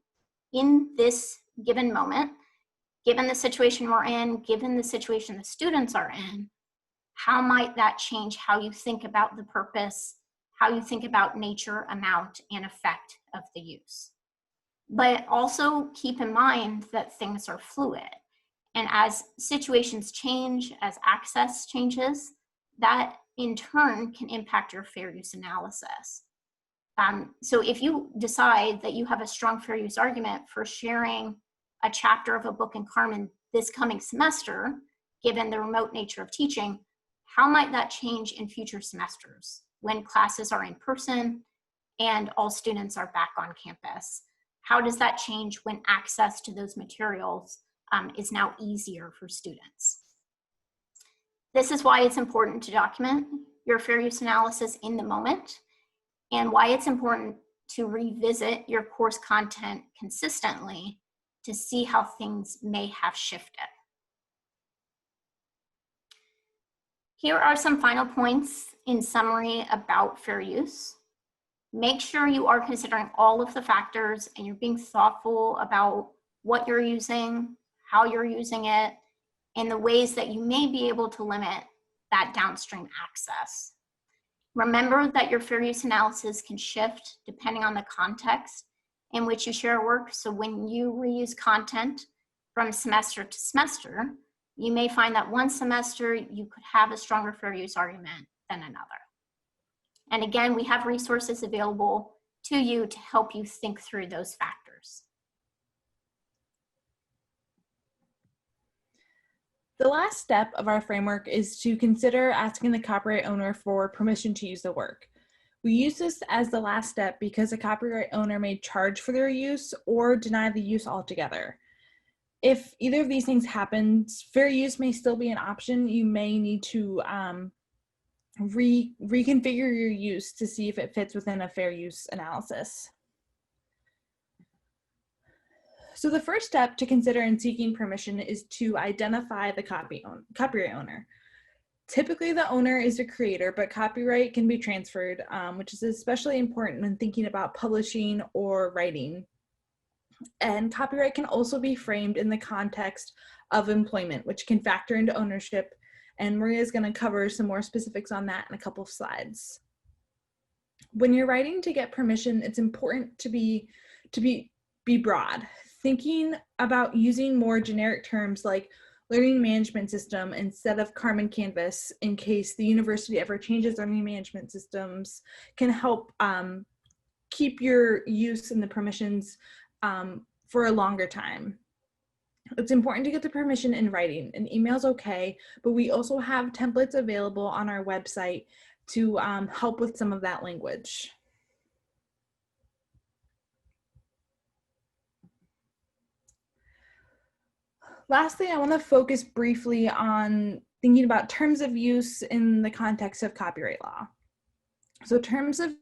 in this given moment, given the situation we're in, given the situation the students are in. How might that change how you think about the purpose, how you think about nature, amount, and effect of the use? But also keep in mind that things are fluid. And as situations change, as access changes, that in turn can impact your fair use analysis. So if you decide that you have a strong fair use argument for sharing a chapter of a book in Carmen this coming semester, given the remote nature of teaching, how might that change in future semesters when classes are in person and all students are back on campus? How does that change when access to those materials is now easier for students? This is why it's important to document your fair use analysis in the moment, and why it's important to revisit your course content consistently to see how things may have shifted. Here are some final points in summary about fair use. Make sure you are considering all of the factors and you're being thoughtful about what you're using, how you're using it, and the ways that you may be able to limit that downstream access. Remember that your fair use analysis can shift depending on the context in which you share work. So when you reuse content from semester to semester, you may find that one semester you could have a stronger fair use argument than another. And again, we have resources available to you to help you think through those factors. The last step of our framework is to consider asking the copyright owner for permission to use the work. We use this as the last step because a copyright owner may charge for their use or deny the use altogether. If either of these things happens, fair use may still be an option. You may need to reconfigure your use to see if it fits within a fair use analysis. So the first step to consider in seeking permission is to identify the copyright owner. Typically the owner is the creator, but copyright can be transferred, which is especially important when thinking about publishing or writing. And copyright can also be framed in the context of employment, which can factor into ownership. And Maria is going to cover some more specifics on that in a couple of slides. When you're writing to get permission, it's important to be broad. Thinking about using more generic terms like learning management system instead of Carmen Canvas in case the university ever changes learning management systems can help keep your use and the permissions for a longer time. It's important to get the permission in writing. An email is okay, but we also have templates available on our website to help with some of that language. Lastly, I want to focus briefly on thinking about terms of use in the context of copyright law. So terms of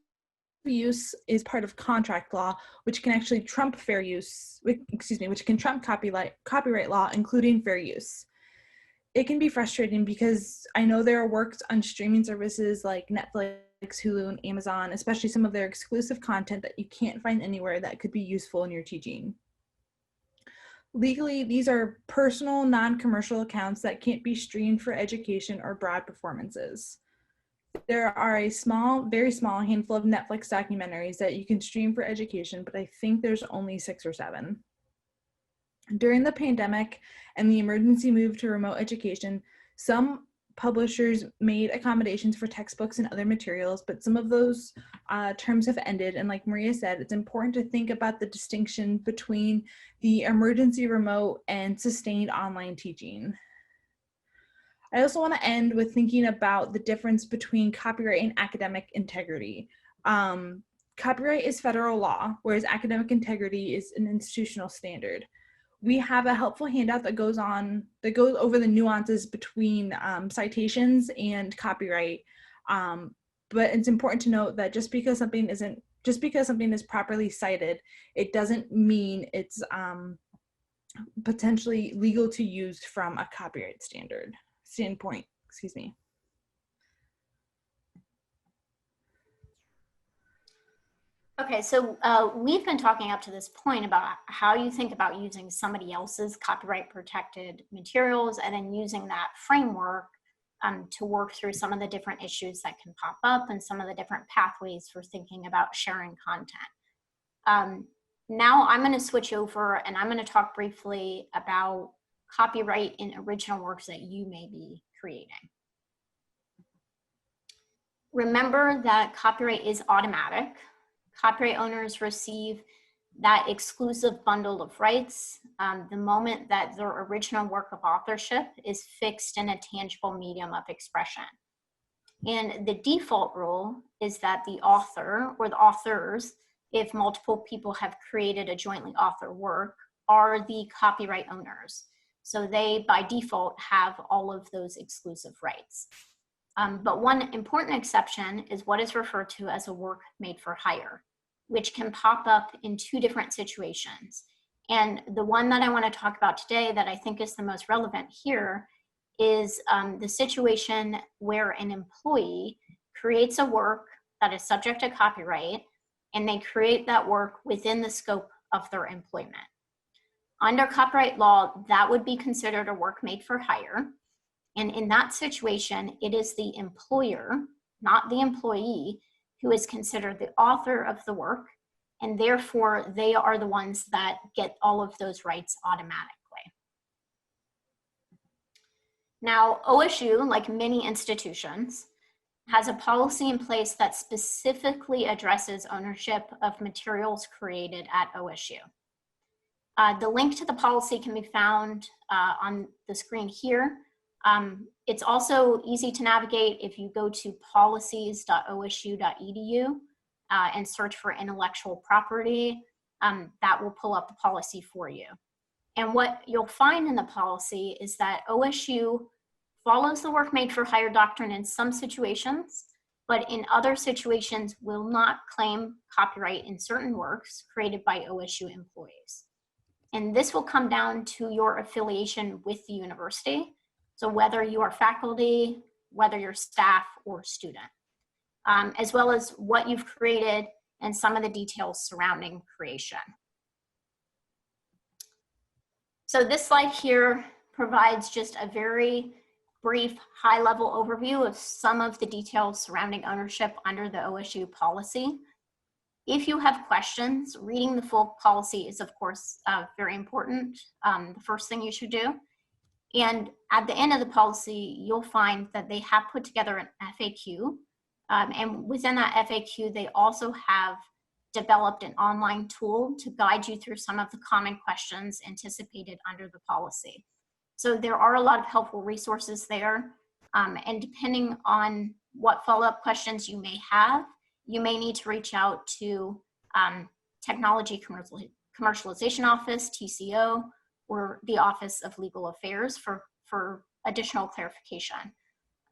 use is part of contract law, which can actually trump fair use, which can trump copyright law, including fair use. It can be frustrating because I know there are works on streaming services like Netflix, Hulu, and Amazon, especially some of their exclusive content that you can't find anywhere that could be useful in your teaching. Legally, these are personal, non-commercial accounts that can't be streamed for education or broad performances. There are a very small handful of Netflix documentaries that you can stream for education, but I think there's only 6 or 7. During the pandemic and the emergency move to remote education, some publishers made accommodations for textbooks and other materials, but some of those terms have ended. And like Maria said, it's important to think about the distinction between the emergency remote and sustained online teaching. I also want to end with thinking about the difference between copyright and academic integrity. Copyright is federal law, whereas academic integrity is an institutional standard. We have a helpful handout that goes over the nuances between citations and copyright. But it's important to note that just because something is properly cited, it doesn't mean it's potentially legal to use from a copyright standpoint. Excuse me. Okay, so we've been talking up to this point about how you think about using somebody else's copyright protected materials and then using that framework to work through some of the different issues that can pop up and some of the different pathways for thinking about sharing content. Now I'm going to switch over and I'm going to talk briefly about copyright in original works that you may be creating. Remember that copyright is automatic. Copyright owners receive that exclusive bundle of rights the moment that their original work of authorship is fixed in a tangible medium of expression. And the default rule is that the author or the authors, if multiple people have created a jointly authored work, are the copyright owners. So they, by default, have all of those exclusive rights. But one important exception is what is referred to as a work made for hire, which can pop up in two different situations. And the one that I want to talk about today that I think is the most relevant here is the situation where an employee creates a work that is subject to copyright, and they create that work within the scope of their employment. Under copyright law, that would be considered a work made for hire. And in that situation, it is the employer, not the employee, who is considered the author of the work, and therefore they are the ones that get all of those rights automatically. Now, OSU, like many institutions, has a policy in place that specifically addresses ownership of materials created at OSU. The link to the policy can be found on the screen here. It's also easy to navigate if you go to policies.osu.edu and search for intellectual property. That will pull up the policy for you. And what you'll find in the policy is that OSU follows the work made for hire doctrine in some situations, but in other situations will not claim copyright in certain works created by OSU employees. And this will come down to your affiliation with the university. So whether you are faculty, whether you're staff or student, as well as what you've created and some of the details surrounding creation. So this slide here provides just a very brief high-level overview of some of the details surrounding ownership under the OSU policy. If you have questions, reading the full policy is of course very important, the first thing you should do. And at the end of the policy, you'll find that they have put together an FAQ. And within that FAQ, they also have developed an online tool to guide you through some of the common questions anticipated under the policy. So there are a lot of helpful resources there. And depending on what follow-up questions you may have, you may need to reach out to Technology Commercialization Office, TCO, or the Office of Legal Affairs for additional clarification.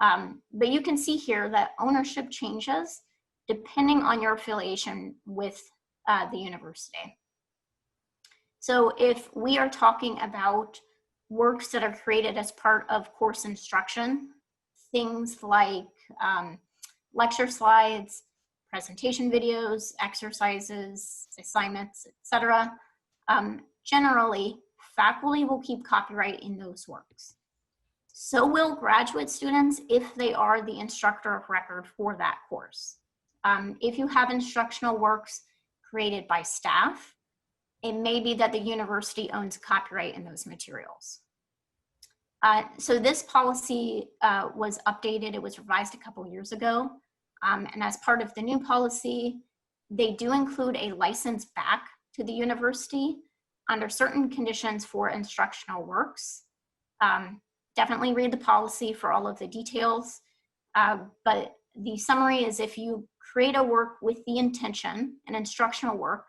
But you can see here that ownership changes depending on your affiliation with the university. So if we are talking about works that are created as part of course instruction, things like lecture slides, presentation videos, exercises, assignments, etc., generally, faculty will keep copyright in those works. So will graduate students if they are the instructor of record for that course. If you have instructional works created by staff, it may be that the university owns copyright in those materials. So this policy was updated, it was revised a couple years ago. And as part of the new policy, they do include a license back to the university under certain conditions for instructional works. Definitely read the policy for all of the details. But the summary is if you create a work with the intention, an instructional work,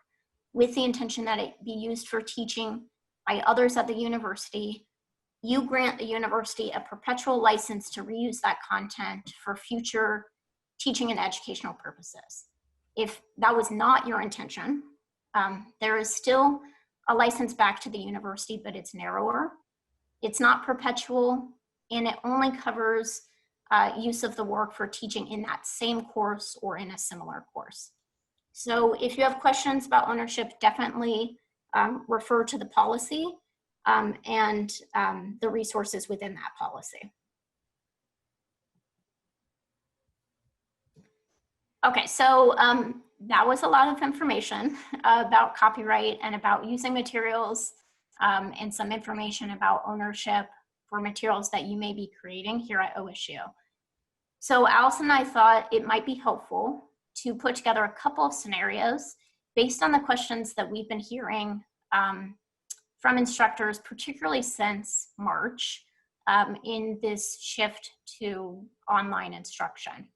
with the intention that it be used for teaching by others at the university, you grant the university a perpetual license to reuse that content for future teaching and educational purposes. If that was not your intention, there is still a license back to the university, but it's narrower. It's not perpetual, and it only covers use of the work for teaching in that same course or in a similar course. So if you have questions about ownership, definitely refer to the policy and the resources within that policy. Okay, so that was a lot of information about copyright and about using materials, and some information about ownership for materials that you may be creating here at OSU. So Allison and I thought it might be helpful to put together a couple of scenarios based on the questions that we've been hearing from instructors, particularly since March, in this shift to online instruction.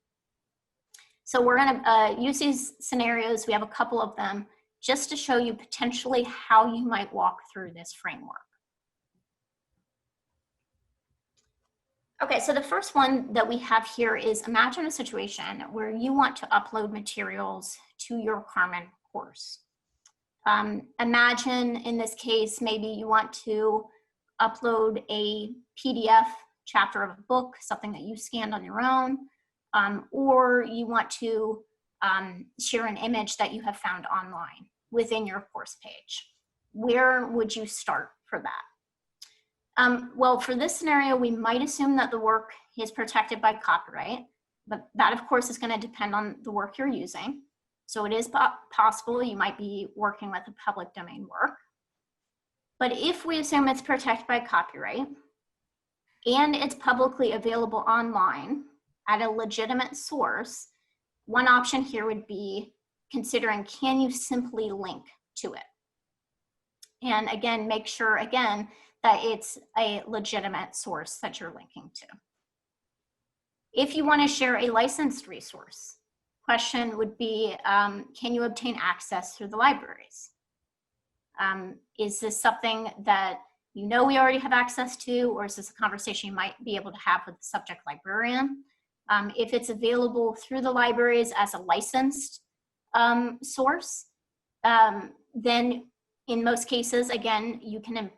So we're gonna use these scenarios, we have a couple of them, just to show you potentially how you might walk through this framework. Okay, so the first one that we have here is, imagine a situation where you want to upload materials to your Carmen course. Imagine in this case, maybe you want to upload a PDF chapter of a book, something that you scanned on your own, or you want to share an image that you have found online within your course page. Where would you start for that? Well, for this scenario, we might assume that the work is protected by copyright, but that of course is going to depend on the work you're using. So it is possible you might be working with a public domain work. But if we assume it's protected by copyright and it's publicly available online at a legitimate source, one option here would be considering, can you simply link to it? And again, make sure again that it's a legitimate source that you're linking to. If you want to share a licensed resource, question would be, can you obtain access through the libraries? Is this something that you know we already have access to, or is this a conversation you might be able to have with the subject librarian? If it's available through the libraries as a licensed source, then in most cases, again, you can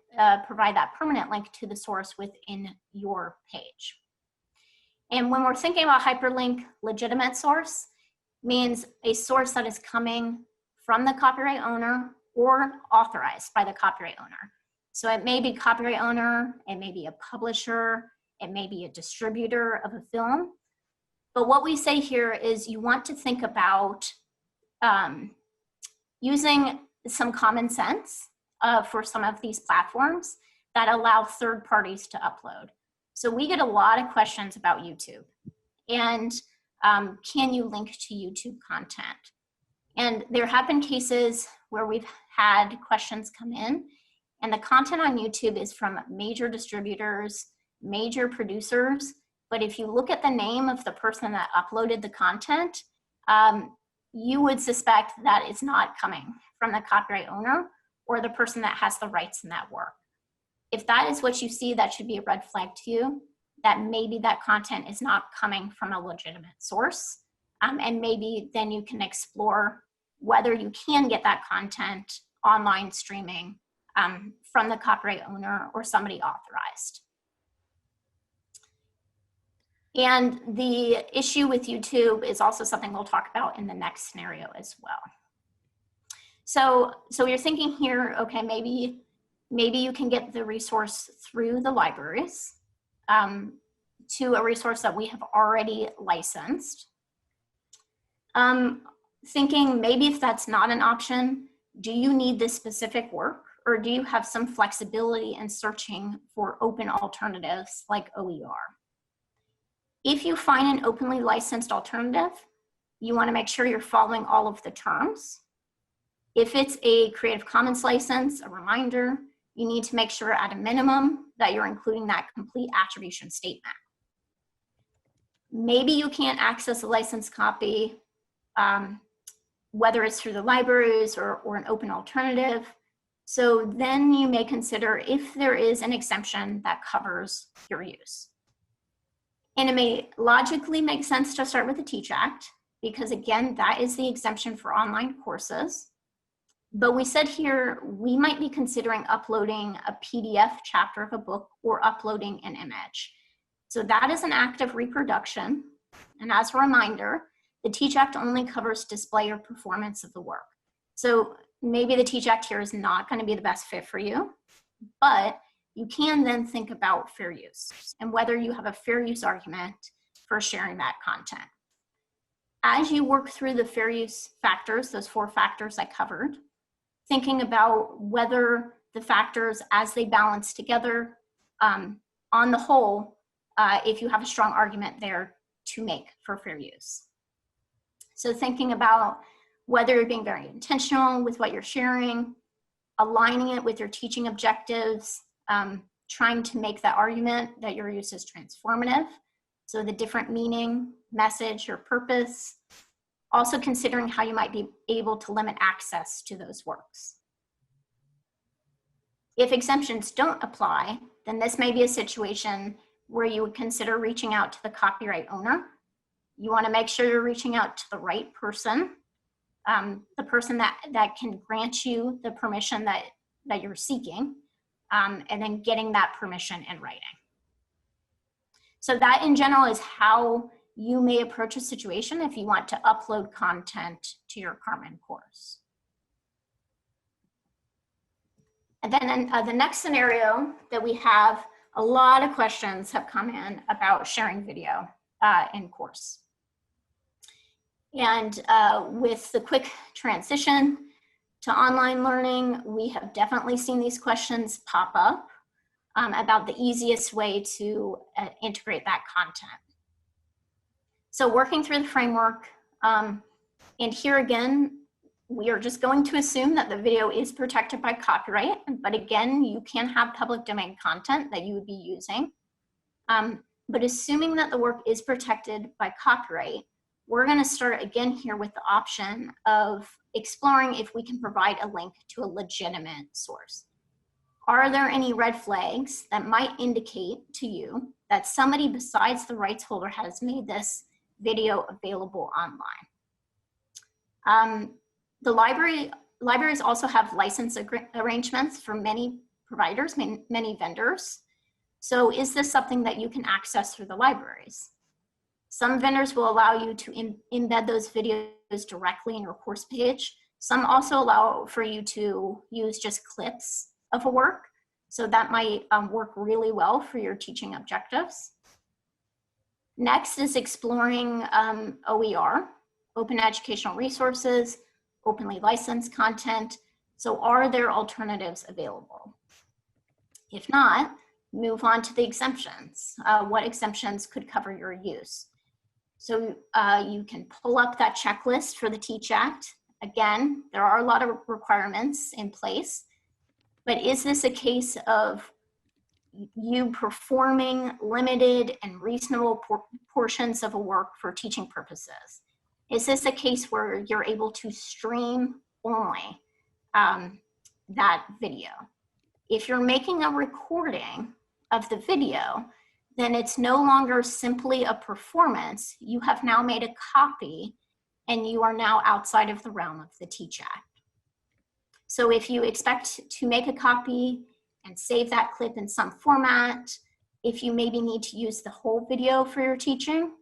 provide that permanent link to the source within your page. And when we're thinking about hyperlink legitimate source, means a source that is coming from the copyright owner or authorized by the copyright owner. So it may be copyright owner, it may be a publisher, it may be a distributor of a film. But what we say here is you want to think about using some common sense for some of these platforms that allow third parties to upload. So we get a lot of questions about YouTube, and can you link to YouTube content? And there have been cases where we've had questions come in, and the content on YouTube is from major distributors, major producers, but if you look at the name of the person that uploaded the content, you would suspect that it's not coming from the copyright owner or the person that has the rights in that work. If that is what you see, that should be a red flag to you, that maybe that content is not coming from a legitimate source. And maybe then you can explore whether you can get that content online streaming from the copyright owner or somebody authorized. And the issue with YouTube is also something we'll talk about in the next scenario as well. So you're thinking here, okay, maybe you can get the resource through the libraries to a resource that we have already licensed. Thinking maybe if that's not an option, do you need this specific work, or do you have some flexibility in searching for open alternatives like OER? If you find an openly licensed alternative, you want to make sure you're following all of the terms. If it's a Creative Commons license, a reminder, you need to make sure at a minimum that you're including that complete attribution statement. Maybe you can't access a licensed copy, whether it's through the libraries or an open alternative. So then you may consider if there is an exemption that covers your use. And it may logically make sense to start with the Teach Act, because again, that is the exemption for online courses. But we said here, we might be considering uploading a PDF chapter of a book or uploading an image. So that is an act of reproduction. And as a reminder, the Teach Act only covers display or performance of the work. So maybe the Teach Act here is not going to be the best fit for you, but you can then think about fair use and whether you have a fair use argument for sharing that content. as you work through the fair use factors, those 4 factors I covered, thinking about whether the factors as they balance together on the whole, if you have a strong argument there to make for fair use. So thinking about whether you're being very intentional with what you're sharing, aligning it with your teaching objectives, trying to make that argument that your use is transformative. So the different meaning, message, or purpose. Also considering how you might be able to limit access to those works. If exemptions don't apply, then this may be a situation where you would consider reaching out to the copyright owner. You want to make sure you're reaching out to the right person, the person that can grant you the permission that you're seeking, and then getting that permission in writing. So that in general is how you may approach a situation if you want to upload content to your Carmen course. And then in the next scenario that we have, a lot of questions have come in about sharing video in course. And with the quick transition to online learning, we have definitely seen these questions pop up about the easiest way to integrate that content. So working through the framework, and here again, we are just going to assume that the video is protected by copyright, but again, you can have public domain content that you would be using. But assuming that the work is protected by copyright, we're gonna start again here with the option of exploring if we can provide a link to a legitimate source. Are there any red flags that might indicate to you that somebody besides the rights holder has made this video available online? The libraries also have license arrangements for many providers, many vendors. So is this something that you can access through the libraries? Some vendors will allow you to embed those videos directly in your course page. Some also allow for you to use just clips of a work. So that might work really well for your teaching objectives. Next is exploring OER, open educational resources, openly licensed content. So are there alternatives available? If not, move on to the exemptions. What exemptions could cover your use? So you can pull up that checklist for the TEACH Act. Again, there are a lot of requirements in place, but is this a case of you performing limited and reasonable portions of a work for teaching purposes? Is this a case where you're able to stream only that video? If you're making a recording of the video, then it's no longer simply a performance. You have now made a copy and you are now outside of the realm of the TEACH Act. So if you expect to make a copy and save that clip in some format, if you maybe need to use the whole video for your teaching,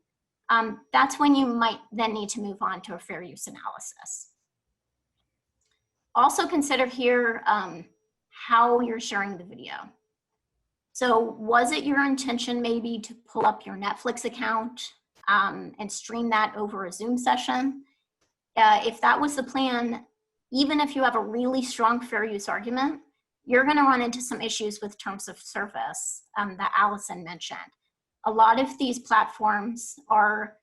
that's when you might then need to move on to a fair use analysis. Also consider here how you're sharing the video. So was it your intention maybe to pull up your Netflix account and stream that over a Zoom session? If that was the plan, even if you have a really strong fair use argument, you're gonna run into some issues with terms of service that Allison mentioned. A lot of these platforms are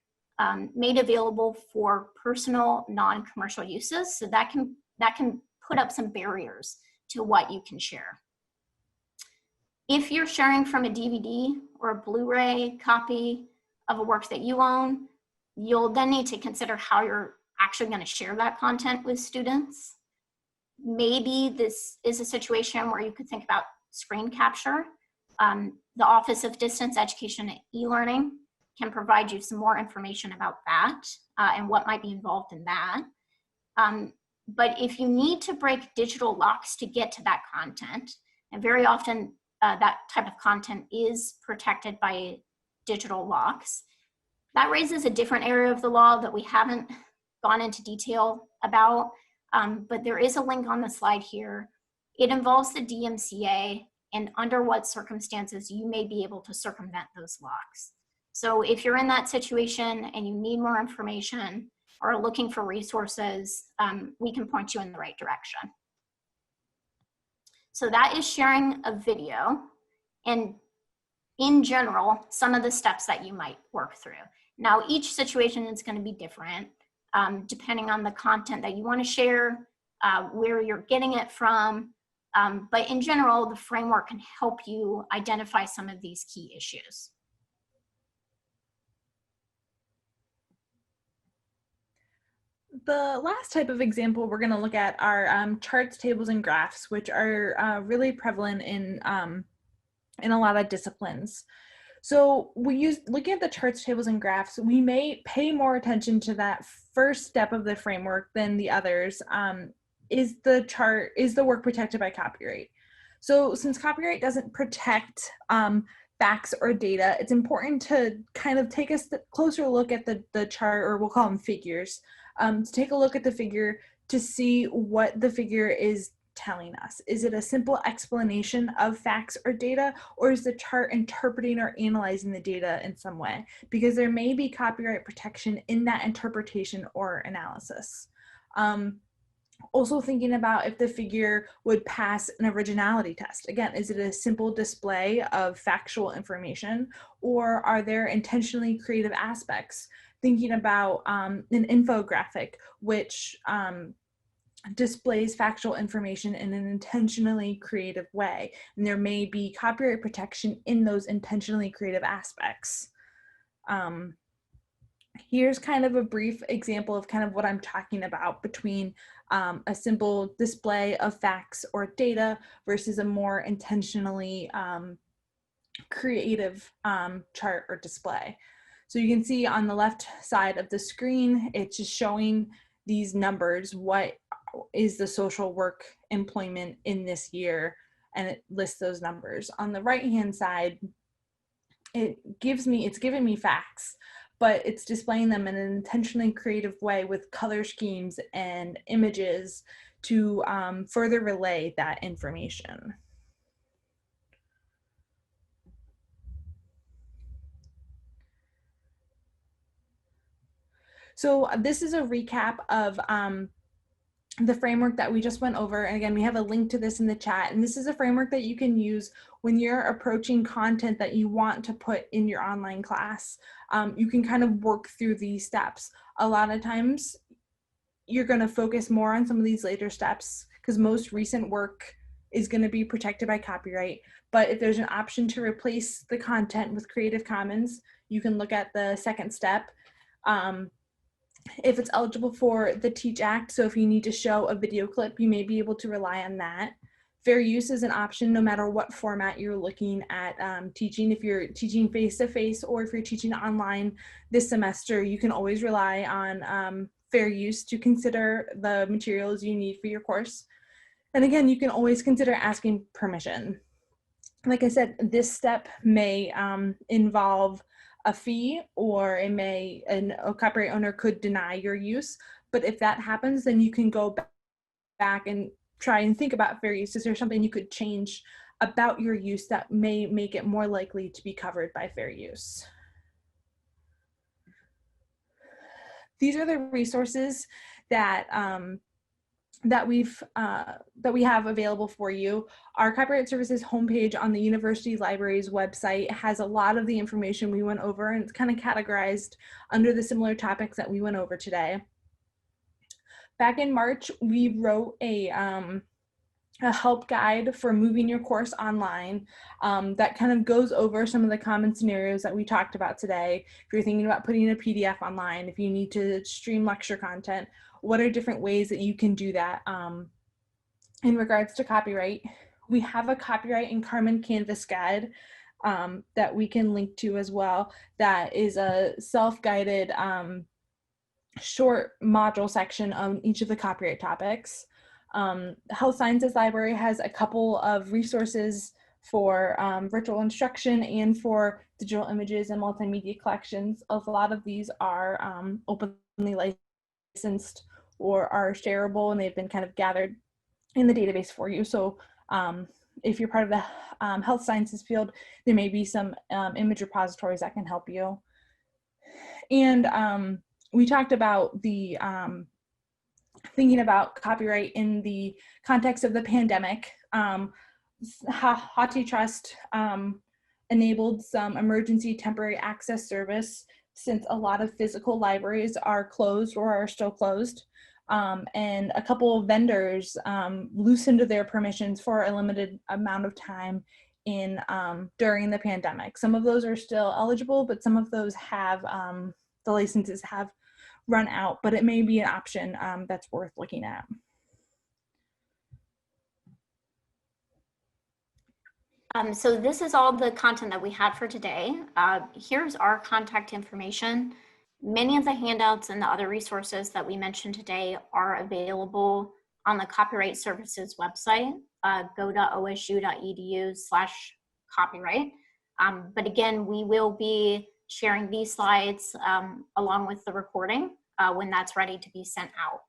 made available for personal, non-commercial uses, so that can put up some barriers to what you can share. If you're sharing from a DVD or a Blu-ray copy of a work that you own, you'll then need to consider how you're actually going to share that content with students. Maybe this is a situation where you could think about screen capture. The Office of Distance Education and E-Learning can provide you some more information about that and what might be involved in that. But if you need to break digital locks to get to that content, and very often that type of content is protected by digital locks, that raises a different area of the law that we haven't gone into detail about, but there is a link on the slide here. It involves the DMCA and under what circumstances you may be able to circumvent those locks. So if you're in that situation and you need more information or are looking for resources, we can point you in the right direction. So that is sharing a video, and in general, some of the steps that you might work through. Now, each situation is going to be different depending on the content that you want to share, where you're getting it from. But in general, the framework can help you identify some of these key issues. The last type of example we're going to look at are charts, tables, and graphs, which are really prevalent in a lot of disciplines. So looking at the charts, tables, and graphs, we may pay more attention to that first step of the framework than the others. Is the work protected by copyright? So since copyright doesn't protect facts or data, it's important to kind of take a closer look at the chart, or we'll call them figures, to take a look at the figure to see what the figure is telling us. Is it a simple explanation of facts or data, or is the chart interpreting or analyzing the data in some way? Because there may be copyright protection in that interpretation or analysis. Also thinking about if the figure would pass an originality test. Again, is it a simple display of factual information, or are there intentionally creative aspects? Thinking about an infographic, which displays factual information in an intentionally creative way. And there may be copyright protection in those intentionally creative aspects. Here's kind of a brief example of kind of what I'm talking about between a simple display of facts or data versus a more intentionally creative chart or display. So you can see on the left side of the screen, it's just showing these numbers. What is the social work employment in this year? And it lists those numbers. On the right-hand side, it's giving me facts, but it's displaying them in an intentionally creative way with color schemes and images to further relay that information. So this is a recap of the framework that we just went over. And again, we have a link to this in the chat. And this is a framework that you can use when you're approaching content that you want to put in your online class. You can kind of work through these steps. A lot of times you're going to focus more on some of these later steps because most recent work is going to be protected by copyright. But if there's an option to replace the content with Creative Commons, you can look at the second step. If it's eligible for the TEACH Act, so if you need to show a video clip, you may be able to rely on that. Fair use is an option no matter what format you're looking at teaching. If you're teaching face-to-face or if you're teaching online this semester, you can always rely on fair use to consider the materials you need for your course. And again, you can always consider asking permission. Like I said, this step may involve a fee, or a copyright owner could deny your use. But if that happens, then you can go back and try and think about fair use. Is there something you could change about your use that may make it more likely to be covered by fair use? These are the resources that we have available for you. Our Copyright Services homepage on the University Library's website has a lot of the information we went over, and it's kind of categorized under the similar topics that we went over today. Back in March, we wrote a help guide for moving your course online that kind of goes over some of the common scenarios that we talked about today. If you're thinking about putting a PDF online, if you need to stream lecture content, what are different ways that you can do that? In regards to copyright, we have a copyright and Carmen Canvas guide that we can link to as well. That is a self-guided short module section on each of the copyright topics. The Health Sciences Library has a couple of resources for virtual instruction and for digital images and multimedia collections. A lot of these are openly licensed or are shareable, and they've been kind of gathered in the database for you. So if you're part of the health sciences field, there may be some image repositories that can help you. And we talked about the thinking about copyright in the context of the pandemic. HathiTrust enabled some emergency temporary access service since a lot of physical libraries are closed or are still closed. And a couple of vendors loosened their permissions for a limited amount of time in during the pandemic. Some of those are still eligible, but some of those have, the licenses have run out, but it may be an option that's worth looking at. So this is all the content that we had for today. Here's our contact information. Many of the handouts and the other resources that we mentioned today are available on the Copyright Services website. Go to osu.edu/copyright. But again, we will be sharing these slides along with the recording when that's ready to be sent out.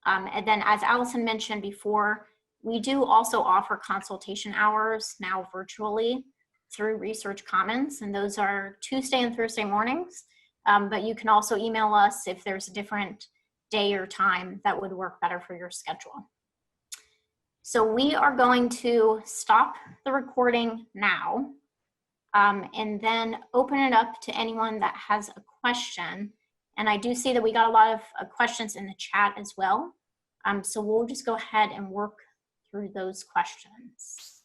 And then, as Allison mentioned before, we do also offer consultation hours now virtually through Research Commons, and those are Tuesday and Thursday mornings. But you can also email us if there's a different day or time that would work better for your schedule. So we are going to stop the recording now and then open it up to anyone that has a question. And I do see that we got a lot of questions in the chat as well. So we'll just go ahead and work through those questions.